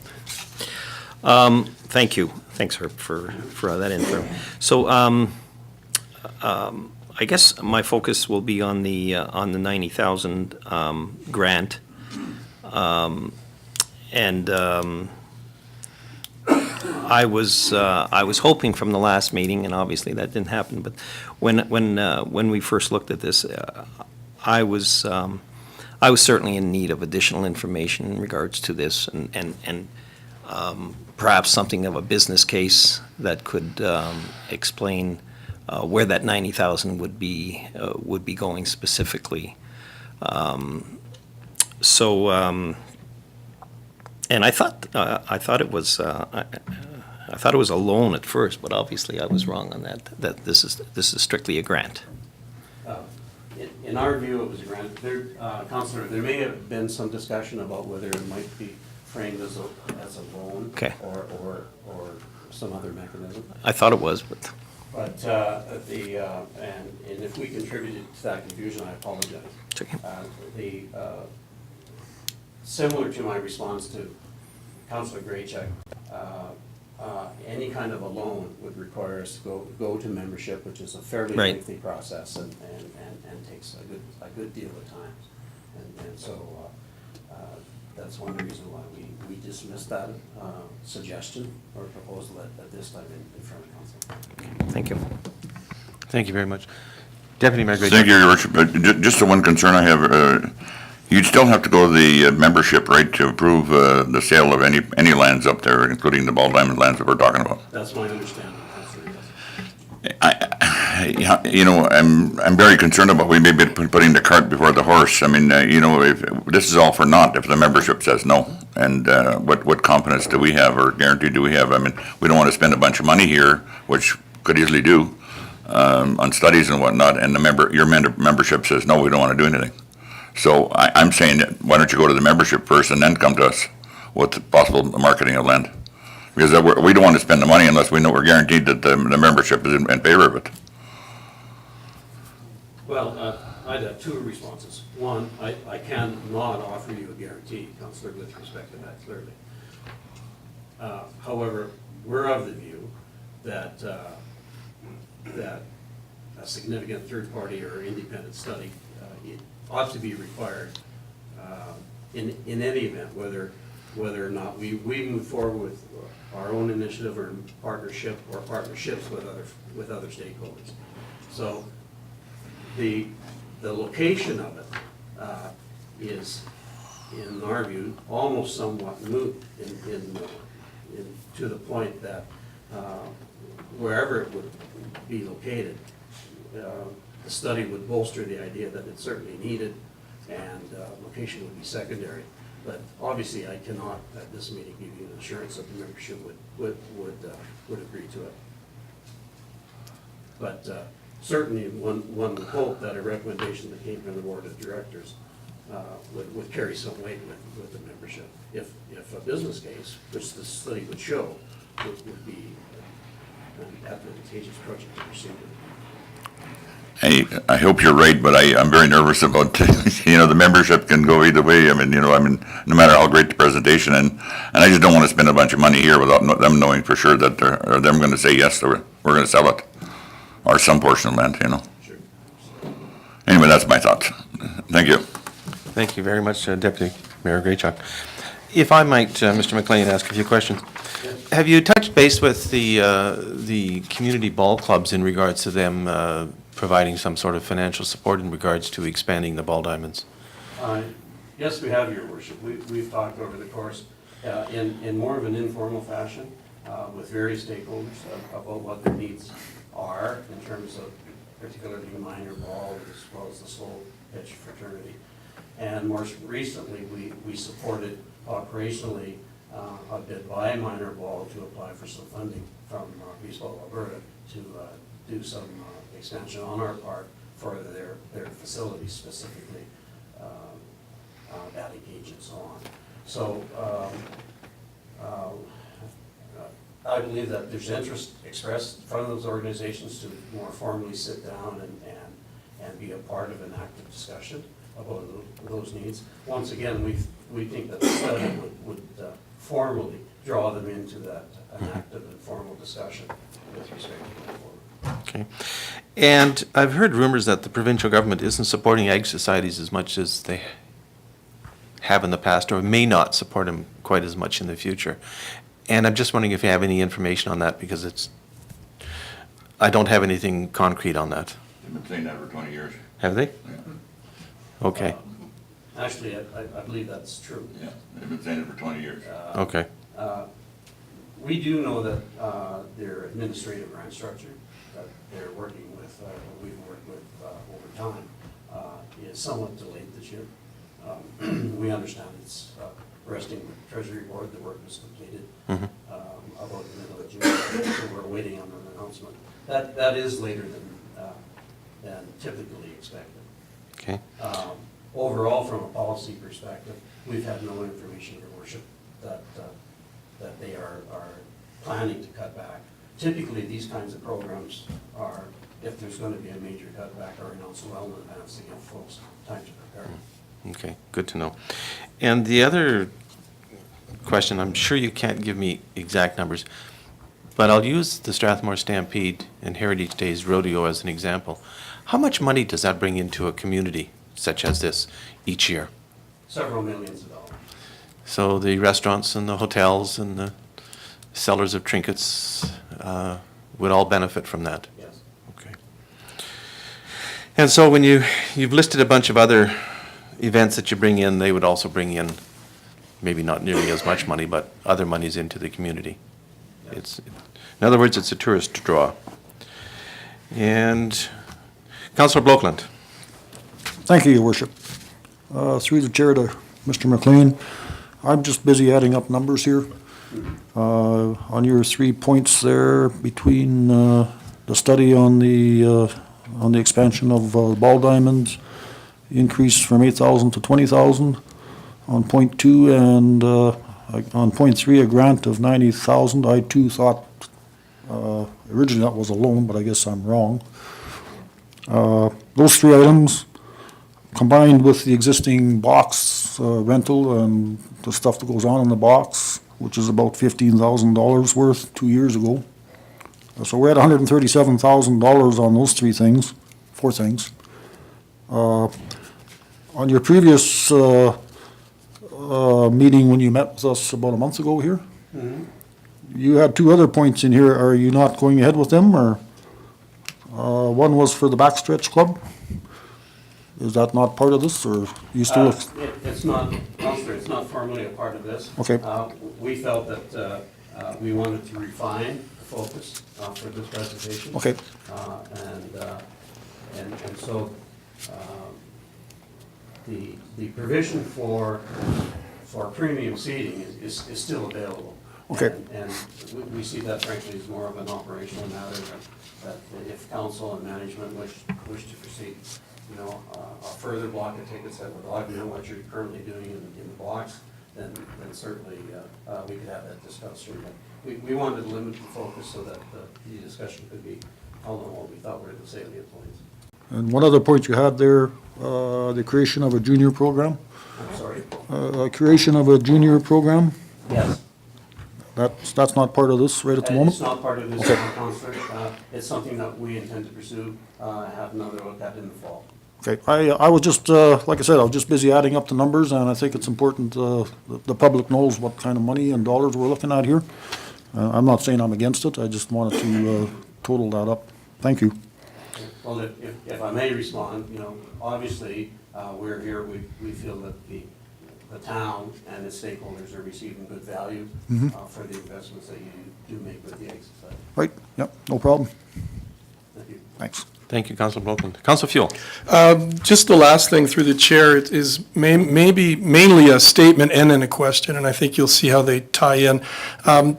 S2: Thank you. Thanks, Herb, for that info. So I guess my focus will be on the 90,000 grant. And I was hoping from the last meeting, and obviously that didn't happen, but when we first looked at this, I was certainly in need of additional information in regards to this, and perhaps something of a business case that could explain where that 90,000 would be going specifically. And I thought it was a loan at first, but obviously I was wrong on that. That this is strictly a grant.
S10: In our view, it was a grant. Councillor, there may have been some discussion about whether it might be framed as a loan,
S2: Okay.
S10: or some other mechanism.
S2: I thought it was, but
S10: But and if we contributed to that confusion, I apologize.
S2: it's okay.
S10: Similar to my response to Councillor Graycheck, any kind of a loan would require us to go to membership, which is a fairly
S2: Right.
S10: lengthy process and takes a good deal of time. And so that's one reason why we dismissed that suggestion or proposal at this time in front of council.
S2: Thank you.
S4: Thank you very much. Deputy Mayor Graycheck.
S3: Thank you, Your Worship. Just the one concern I have, you'd still have to go to the membership, right, to approve the sale of any lands up there, including the ball diamond lands that we're talking about?
S10: That's my understanding, Councillor, yes.
S3: I'm very concerned about we may be putting the cart before the horse. I mean, if this is all for naught if the membership says no. And what confidence do we have or guarantee do we have? I mean, we don't want to spend a bunch of money here, which could easily do, on studies and whatnot, and your membership says, no, we don't want to do anything. So I'm saying, that why don't you go to the membership first and then come to us with possible marketing of land? Because we don't want to spend the money unless we know we're guaranteed that the membership is in favor of it.
S10: Well, I'd have two responses. One, I cannot offer you a guarantee, Councillor, with respect to that, clearly. However, we're of the view that, that a significant third-party or independent study it ought to be required in any event, whether or not we move forward with our own initiative or partnership or partnerships with other stakeholders. So the location of it is, in our view, almost somewhat moot to the point that wherever it would be located, the study would bolster the idea that it's certainly needed, and location would be secondary. But obviously, I cannot at this meeting give you an assurance that the membership would agree to it. But certainly, one would hope that a recommendation that came from the board of directors would carry some weight with the membership. If a business case, which the study would show, would be an advantageous project to pursue.
S3: I hope you're right, but I'm very nervous about, the membership can go either way. No matter how great the presentation, and I just don't want to spend a bunch of money here without them knowing for sure that they're going to say, yes, we're going to sell it, or some portion of land,
S10: Sure.
S3: Anyway, that's my thoughts. Thank you.
S4: Thank you very much, Deputy Mayor Graychuk. If I might, Mr. McLean, ask a few questions. Have you touched base with the community ball clubs in regards to them providing some sort of financial support in regards to expanding the ball diamonds?
S10: Yes, we have, Your Worship. We've talked over the course in more of an informal fashion with various stakeholders about what their needs are in terms of particularly minor ball as well as the slow pitch fraternity. And more recently, we supported operationally a bid by minor ball to apply for some funding from Baseball Alberta to do some expansion on our part for their facilities, specifically batting cage and so on. So I believe that there's interest expressed from those organizations to more formally sit down and be a part of an active discussion about those needs. Once again, we think that the study would formally draw them into that an active and formal discussion with respect to going forward.
S4: Okay. And I've heard rumors that the provincial government isn't supporting ag societies as much as they have in the past, or may not support them quite as much in the future. And I'm just wondering if you have any information on that, because I don't have anything concrete on that.
S3: They've been saying that for 20 years.
S4: Have they?
S3: Yeah.
S4: Okay,
S10: Actually, I believe that's true.
S3: Yeah, they've been saying it for 20 years.
S4: okay.
S10: We do know that their administrative grant structure that they're working with, we've worked with over time, is somewhat delayed this year. We understand it's resting with Treasury Board, the work was completed about the middle of June, so we're waiting on an announcement. That is later than typically expected.
S4: Okay.
S10: Overall, from a policy perspective, we've had no information, Your Worship, that they are planning to cut back. Typically, these kinds of programs are, if there's going to be a major cutback, are announced well in advance to give folks time to prepare.
S4: Okay, good to know. And the other question, I'm sure you can't give me exact numbers, but I'll use the Strathmore Stampede and Heritage Days Rodeo as an example. How much money does that bring into a community such as this each year?
S10: Several millions of dollars.
S4: So the restaurants and the hotels and the sellers of trinkets would all benefit from that?
S10: Yes.
S4: Okay. And so when you've listed a bunch of other events that you bring in, they would also bring in maybe not nearly as much money, but other monies into the community.
S10: Yes.
S4: In other words, it's a tourist draw. And Councillor Blokeland.
S11: Thank you, Your Worship. Through the chair to Mr. McLean, I'm just busy adding up numbers here. On your 3 points there between the study on the expansion of ball diamonds, increase from 8,000 to 20,000 on point 2, and on point 3, a grant of 90,000. I too thought originally that was a loan, but I guess I'm wrong. Those three items, combined with the existing box rental and the stuff that goes on in the box, which is about $15,000 worth 2 years ago. So we're at $137,000 on those four things. On your previous meeting, when you met with us about a month ago here, you had two other points in here. Are you not going ahead with them, or one was for the backstretch club? Is that not part of this, or you still?
S10: It's not, Counselor, it's not formally a part of this.
S11: Okay.
S10: We felt that we wanted to refine the focus for this presentation.
S11: Okay.
S10: And so the provision for premium seating is still available.
S11: Okay.
S10: And we see that frankly as more of an operational matter, that if council and management wish to proceed, you know, a further block of tickets that would augment what you're currently doing in the blocks, then certainly we could have that discussion. But we wanted to limit the focus so that the discussion could be held on what we thought were the salient points.
S11: And one other point you had there, the creation of a junior program.
S10: I'm sorry?
S11: Creation of a junior program,
S10: Yes.
S11: that's not part of this right at the moment?
S10: It's not part of this, Counselor. It's something that we intend to pursue, have another look at in the fall.
S11: Okay, I was just, like I said, I was just busy adding up the numbers, and I think it's important the public knows what kind of money and dollars we're looking at here. I'm not saying I'm against it, I just wanted to total that up. Thank you.
S10: Well, if I may respond, you know, obviously, we're here, we feel that the town and its stakeholders are receiving good value for the investments that you do make with the Ag Society.
S11: Right, yep, no problem.
S10: Thank you.
S11: Thanks.
S4: Thank you, Councilor Blokeland. Councilor Fuel.
S5: Just the last thing through the chair is maybe mainly a statement and then a question, and I think you'll see how they tie in.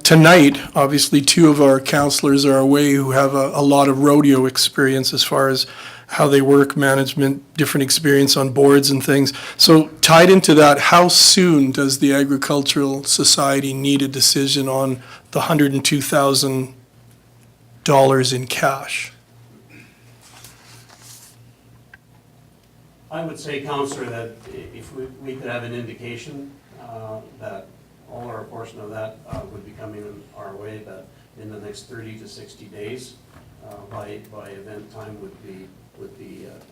S5: Tonight, obviously, two of our councillors are away who have a lot of rodeo experience as far as how they work, management, different experience on boards and things. So tied into that, how soon does the Agricultural Society need a decision on the $102,000 in cash?
S10: I would say, Counselor, that if we could have an indication that all or a portion of that would be coming in our way, that in the next 30 to 60 days by event time would be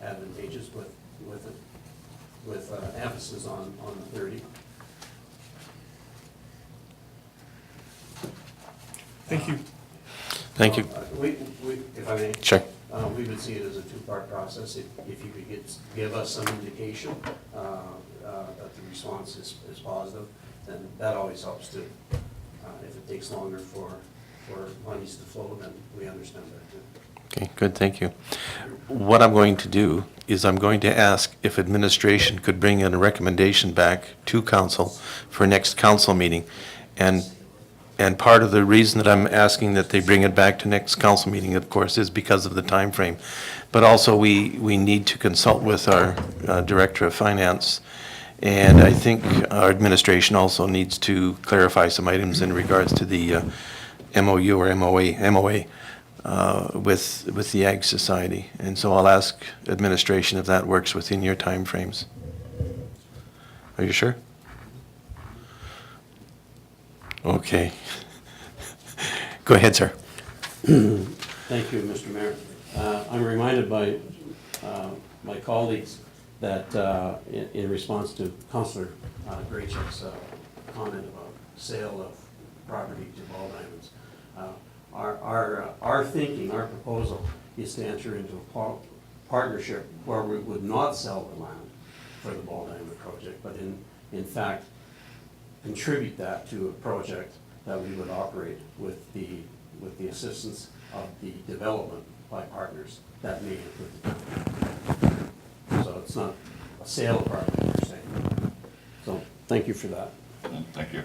S10: advantageous with emphasis on the 30.
S5: Thank you.
S4: Thank you.
S10: If I may.
S4: Sure.
S10: We would see it as a two-part process. If you could give us some indication that the response is positive, then that always helps too. If it takes longer for monies to flow, then we understand that too.
S4: Okay, good, thank you. What I'm going to do is I'm going to ask if administration could bring in a recommendation back to council for next council meeting. And part of the reason that I'm asking that they bring it back to next council meeting, of course, is because of the time frame. But also, we need to consult with our Director of Finance. And I think our administration also needs to clarify some items in regards to the MOU or MOA with the Ag Society. And so I'll ask administration if that works within your timeframes. Are you sure? Okay. Go ahead, sir.
S10: Thank you, Mr. Mayor. I'm reminded by my colleagues that in response to Councillor Graychuk's comment about sale of property to ball diamonds, our thinking, our proposal is to enter into a partnership where we would not sell the land for the ball diamond project, but in fact contribute that to a project that we would operate with the assistance of the development by partners that may include the town. So it's not a sale of property per se. So thank you for that.
S3: Thank you.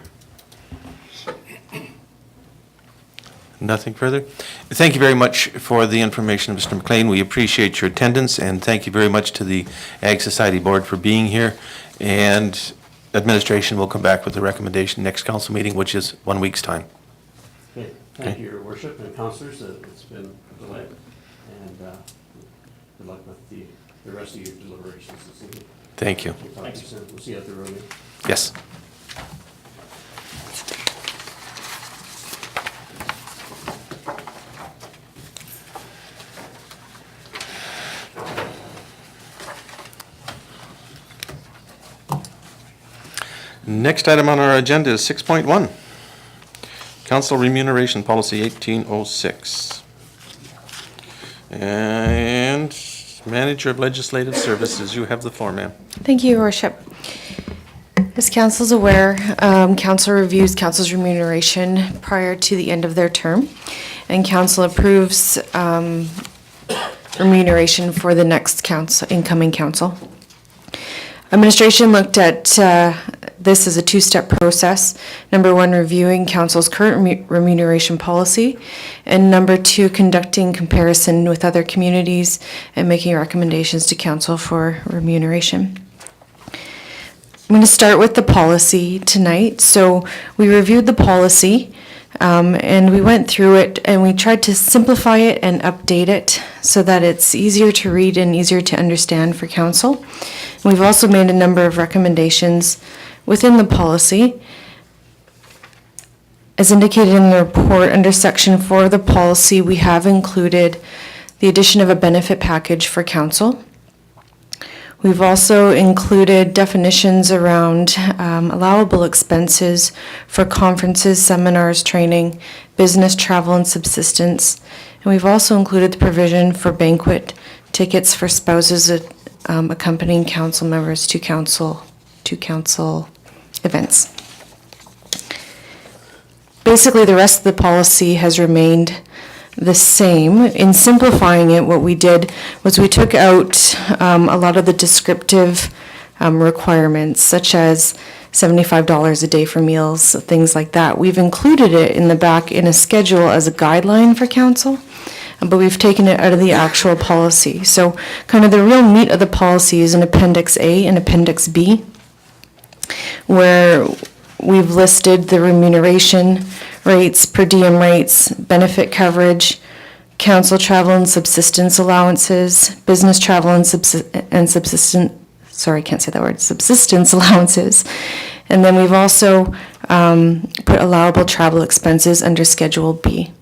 S4: Nothing further? Thank you very much for the information, Mr. McLean. We appreciate your attendance, and thank you very much to the Ag Society Board for being here. And administration will come back with a recommendation next council meeting, which is 1 week's time.
S10: Okay. Thank you, Your Worship and councillors. It's been a delay. And good luck with the rest of your deliberations this evening.
S4: Thank you.
S10: We'll talk to you soon. We'll see you at the rodeo.
S4: Yes. Next item on our agenda is 6.1, Council Remuneration Policy 1806. And Manager of Legislative Services, you have the floor, ma'am.
S6: Thank you, Your Worship. As council's aware, council reviews council's remuneration prior to the end of their term, and council approves remuneration for the next council, incoming council. Administration looked at this as a two-step process. Number one, reviewing council's current remuneration policy, and number two, conducting comparison with other communities and making recommendations to council for remuneration. I'm going to start with the policy tonight. So we reviewed the policy and we went through it and we tried to simplify it and update it so that it's easier to read and easier to understand for council. We've also made a number of recommendations within the policy. As indicated in the report, under section 4 of the policy, we have included the addition of a benefit package for council. We've also included definitions around allowable expenses for conferences, seminars, training, business travel, and subsistence. And we've also included the provision for banquet tickets for spouses accompanying council members to council events. Basically, the rest of the policy has remained the same. In simplifying it, what we did was we took out a lot of the descriptive requirements, such as $75 a day for meals, things like that. We've included it in the back in a schedule as a guideline for council, but we've taken it out of the actual policy. So kind of the real meat of the policy is in Appendix A and Appendix B, where we've listed the remuneration rates, per diem rates, benefit coverage, council travel and subsistence allowances, business travel and subsistence allowances. And then we've also put allowable travel expenses under Schedule B.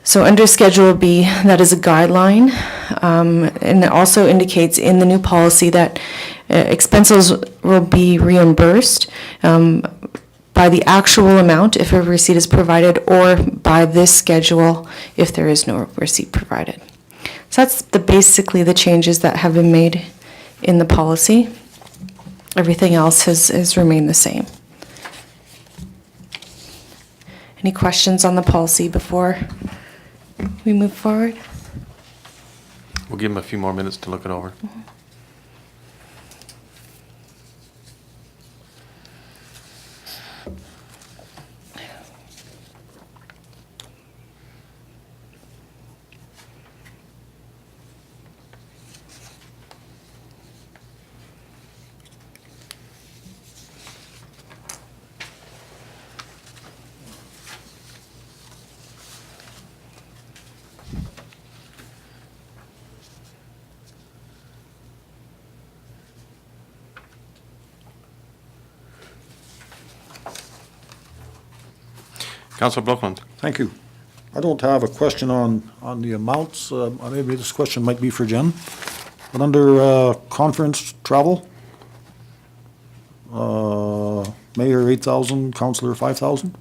S6: So under Schedule B, that is a guideline, and it also indicates in the new policy that expenses will be reimbursed by the actual amount if a receipt is provided, or by this schedule if there is no receipt provided. So that's basically the changes that have been made in the policy. Everything else has remained the same. Any questions on the policy before we move forward?
S4: We'll give them a few more minutes to look it over. Councilor Blokland.
S11: Thank you. I don't have a question on the amounts. Maybe this question might be for Jen. But under conference travel, Mayor 8,000, Councilor 5,000?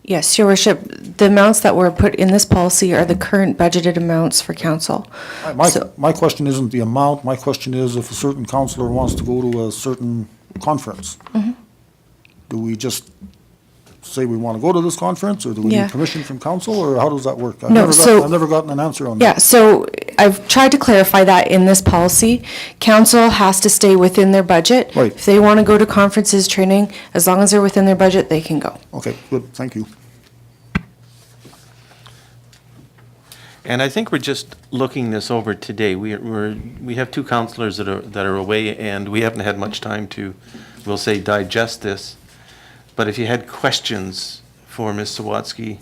S6: Yes, Your Worship, the amounts that were put in this policy are the current budgeted amounts for council.
S11: My question isn't the amount. My question is if a certain councilor wants to go to a certain conference, do we just say we want to go to this conference, or do we
S6: Yeah.
S11: need permission from council, or how does that work? I've never gotten an answer on that.
S6: Yeah, so I've tried to clarify that in this policy. Council has to stay within their budget.
S11: Right.
S6: If they want to go to conferences, training, as long as they're within their budget, they can go.
S11: Okay, good, thank you.
S4: And I think we're just looking this over today. We have two councilors that are away, and we haven't had much time to, we'll say, digest this. But if you had questions for Ms. Sawatsky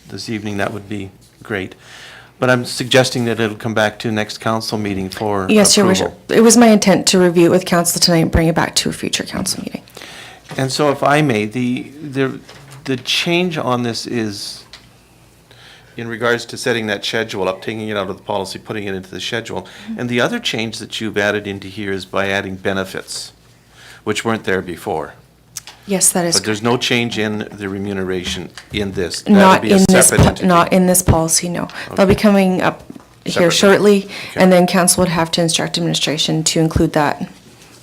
S4: this evening, that would be great. But I'm suggesting that it'll come back to next council meeting for
S6: Yes, Your
S4: approval.
S6: Worship. It was my intent to review it with council tonight and bring it back to a future council meeting.
S4: And so if I may, the change on this is in regards to setting that schedule up, taking it out of the policy, putting it into the schedule. And the other change that you've added into here is by adding benefits, which weren't there before.
S6: Yes, that is
S4: But there's no change in the remuneration in this.
S6: not
S4: That'll be a
S6: in this,
S4: separate entity.
S6: not in this policy, no. They'll be coming up here
S4: Separately.
S6: shortly,
S4: Okay.
S6: and then council would have to instruct administration to include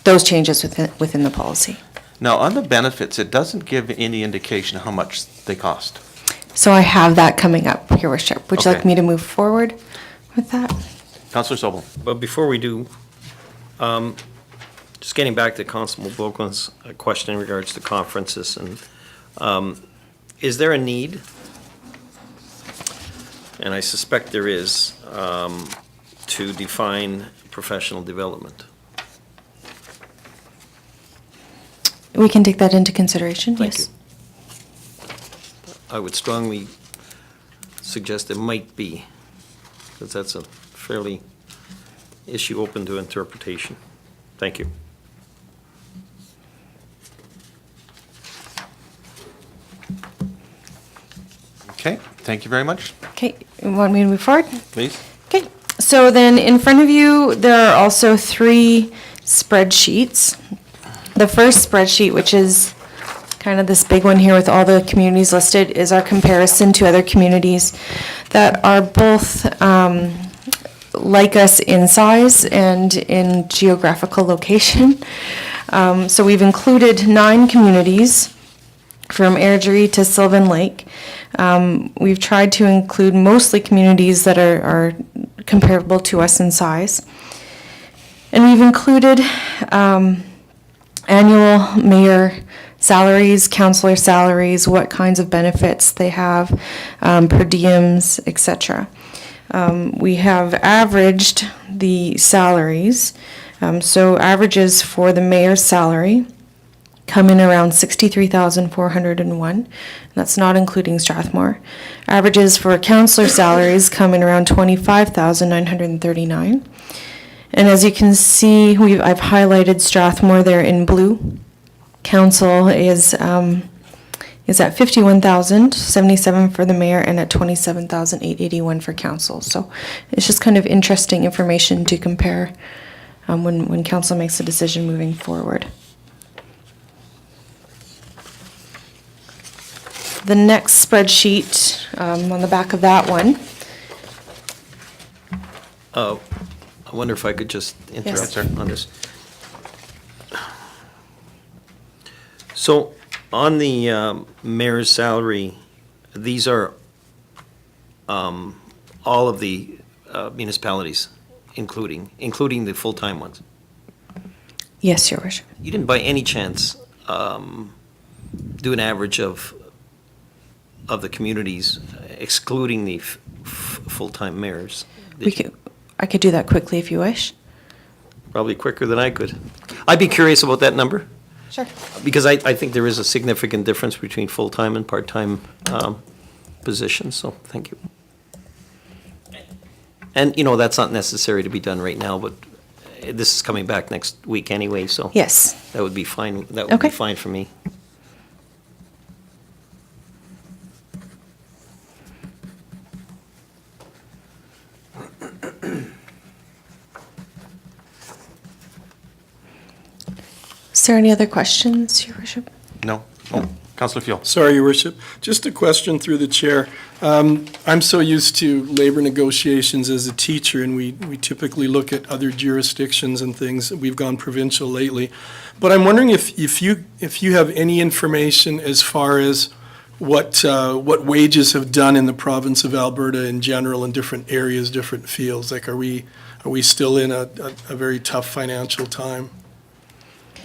S6: those changes within the policy.
S4: Now, on the benefits, it doesn't give any indication how much they cost.
S6: So I have that coming up, Your Worship. Would you like
S4: Okay.
S6: me to move forward with that?
S4: Councillor Sobel?
S2: But before we do, just getting back to Constable Volkman's question in regards to conferences, and is there a need? And I suspect there is, to define professional development.
S6: We can take that into consideration,
S2: Thank
S6: yes.
S2: I would strongly suggest it might be, because that's a fairly issue open to interpretation. Thank you.
S4: Okay, thank you very much.
S6: Okay, you want me to move forward?
S4: Please.
S6: Okay, so then in front of you, there are also 3 spreadsheets. The first spreadsheet, which is kind of this big one here with all the communities listed, is our comparison to other communities that are both like us in size and in geographical location. So we've included 9 communities from Airdrie to Sylvan Lake. We've tried to include mostly communities that are comparable to us in size. And we've included annual mayor salaries, councillor salaries, what kinds of benefits they have, per diems, etc. We have averaged the salaries. So averages for the mayor's salary come in around 63,401. That's not including Strathmore. Averages for councillor salaries come in around 25,939. And as you can see, I've highlighted Strathmore there in blue. Council is at 51,077 for the mayor and at 27,881 for council. So it's just kind of interesting information to compare when council makes a decision moving forward. The next spreadsheet, on the back of that one.
S2: I wonder if I could just interrupt
S6: Yes.
S2: on this. So, on the mayor's salary, these are all of the municipalities, including the full-time ones.
S6: Yes, Your Worship.
S2: You didn't by any chance do an average of the communities, excluding the full-time mayors? Did you?
S6: I could do that quickly if you wish.
S2: Probably quicker than I could. I'd be curious about that number.
S6: Sure.
S2: Because I think there is a significant difference between full-time and part-time positions, so thank you. And, that's not necessary to be done right now, but this is coming back next week anyway, so.
S6: Yes.
S2: That would be fine, that would be
S6: Okay.
S2: fine for me.
S6: Is there any other questions, Your Worship?
S4: No? Oh, Councillor Fuel.
S5: Sorry, Your Worship. Just a question through the chair. I'm so used to labor negotiations as a teacher, and we typically look at other jurisdictions and things. We've gone provincial lately. But I'm wondering if you have any information as far as what wages have done in the province of Alberta in general in different areas, different fields. Like, are we still in a very tough financial time?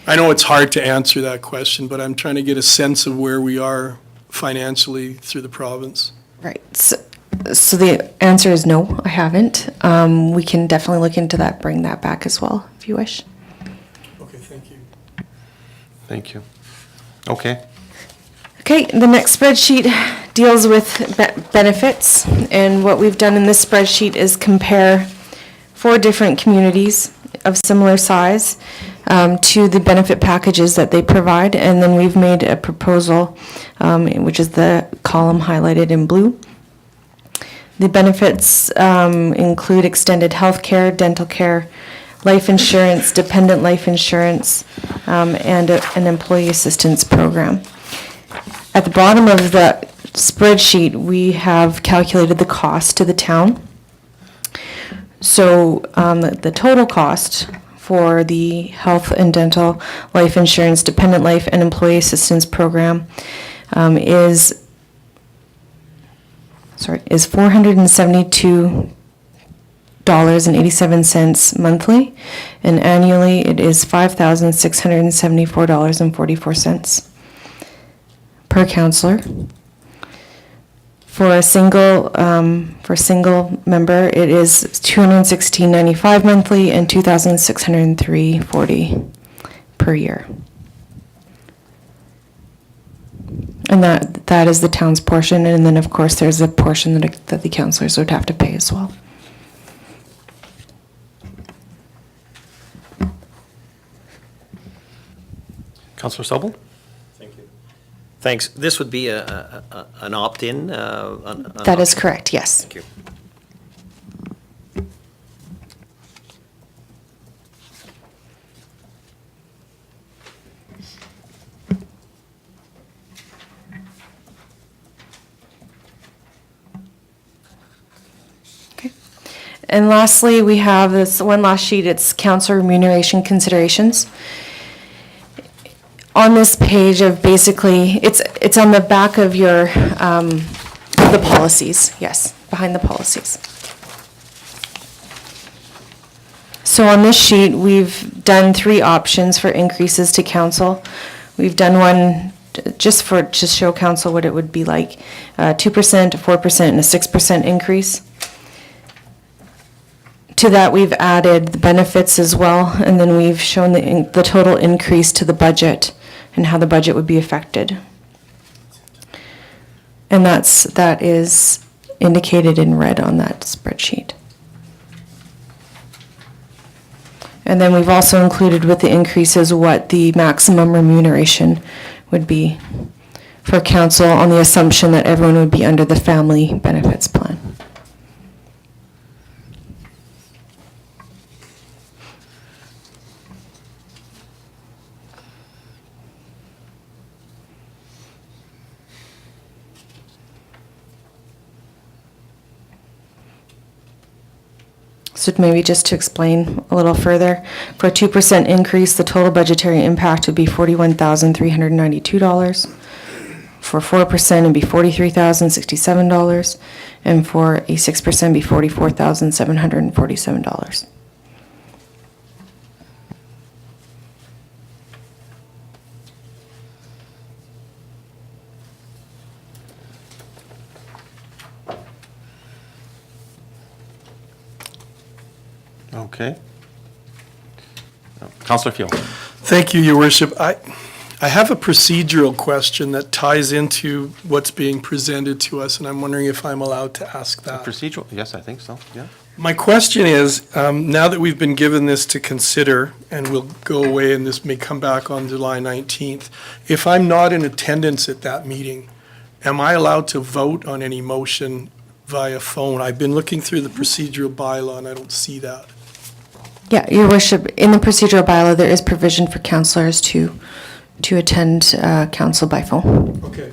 S5: I know it's hard to answer that question, but I'm trying to get a sense of where we are financially through the province.
S6: Right. So the answer is no, I haven't. We can definitely look into that, bring that back as well, if you wish.
S5: Okay, thank you.
S4: Thank you. Okay.
S6: Okay, the next spreadsheet deals with benefits, and what we've done in this spreadsheet is compare 4 different communities of similar size to the benefit packages that they provide, and then we've made a proposal, which is the column highlighted in blue. The benefits include extended health care, dental care, life insurance, dependent life insurance, and an employee assistance program. At the bottom of the spreadsheet, we have calculated the cost to the town. So the total cost for the health and dental, life insurance, dependent life, and employee assistance program is $472.87 monthly, and annually it is $5,674.44 per counselor. For a single member, it is $216.95 monthly and $2,603.40 per year. And that is the town's portion, and then of course there's a portion that the councillors would have to pay as well.
S4: Councillor Sobel?
S2: Thank you. Thanks. This would be an opt-in?
S6: That is correct, yes.
S2: Thank you.
S6: Okay. And lastly, we have this one last sheet. It's council remuneration considerations. On this page of basically, it's on the back of your, the policies, yes, behind the policies. So on this sheet, we've done 3 options for increases to council. We've done one just to show council what it would be like, 2%, 4%, and a 6% increase. To that, we've added the benefits as well, and then we've shown the total increase to the budget and how the budget would be affected. And that is indicated in red on that spreadsheet. And then we've also included with the increases what the maximum remuneration would be for council on the assumption that everyone would be under the family benefits plan. So maybe just to explain a little further, for a 2% increase, the total budgetary impact would be $41,392. For 4%, it'd be $43,067, and for a 6%, it'd be $44,747.
S4: Okay. Councillor Field.
S5: Thank you, Your Worship. I have a procedural question that ties into what's being presented to us, and I'm wondering if I'm allowed to ask that.
S4: Procedural, yes, I think so, yeah.
S5: My question is, now that we've been given this to consider, and we'll go away and this may come back on July 19th, if I'm not in attendance at that meeting, am I allowed to vote on any motion via phone? I've been looking through the procedural bylaw and I don't see that.
S6: Yeah, Your Worship, in the procedural bylaw, there is provision for councillors to attend council by phone.
S5: Okay.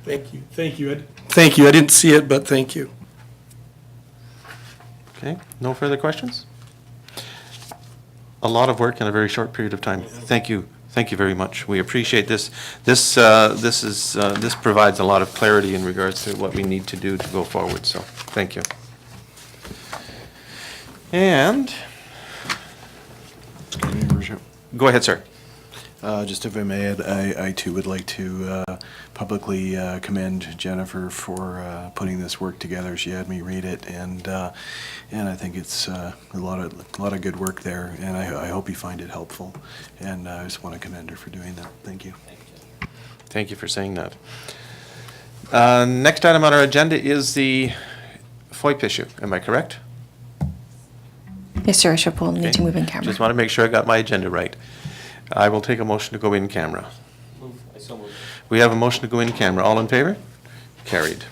S5: Thank you. Thank you. Thank you. I didn't see it, but thank you.
S4: Okay, no further questions? A lot of work in a very short period of time. Thank you. Thank you very much. We appreciate this. This provides a lot of clarity in regards to what we need to do to go forward, so thank you. And,
S1: Your Worship.
S4: go ahead, sir.
S1: Just if I may add, I too would like to publicly commend Jennifer for putting this work together. She had me read it, and I think it's a lot of good work there, and I hope you find it helpful. And I just want to commend her for doing that. Thank you.
S4: Thank you for saying that. Next item on our agenda is the FOIP issue. Am I correct?
S6: Yes, Your Worship, we'll need
S4: Okay.
S6: to move in camera.
S4: Just want to make sure I got my agenda right. I will take a motion to go in camera.
S2: I so moved.
S4: We have a motion to go in camera. All in favor? Carried.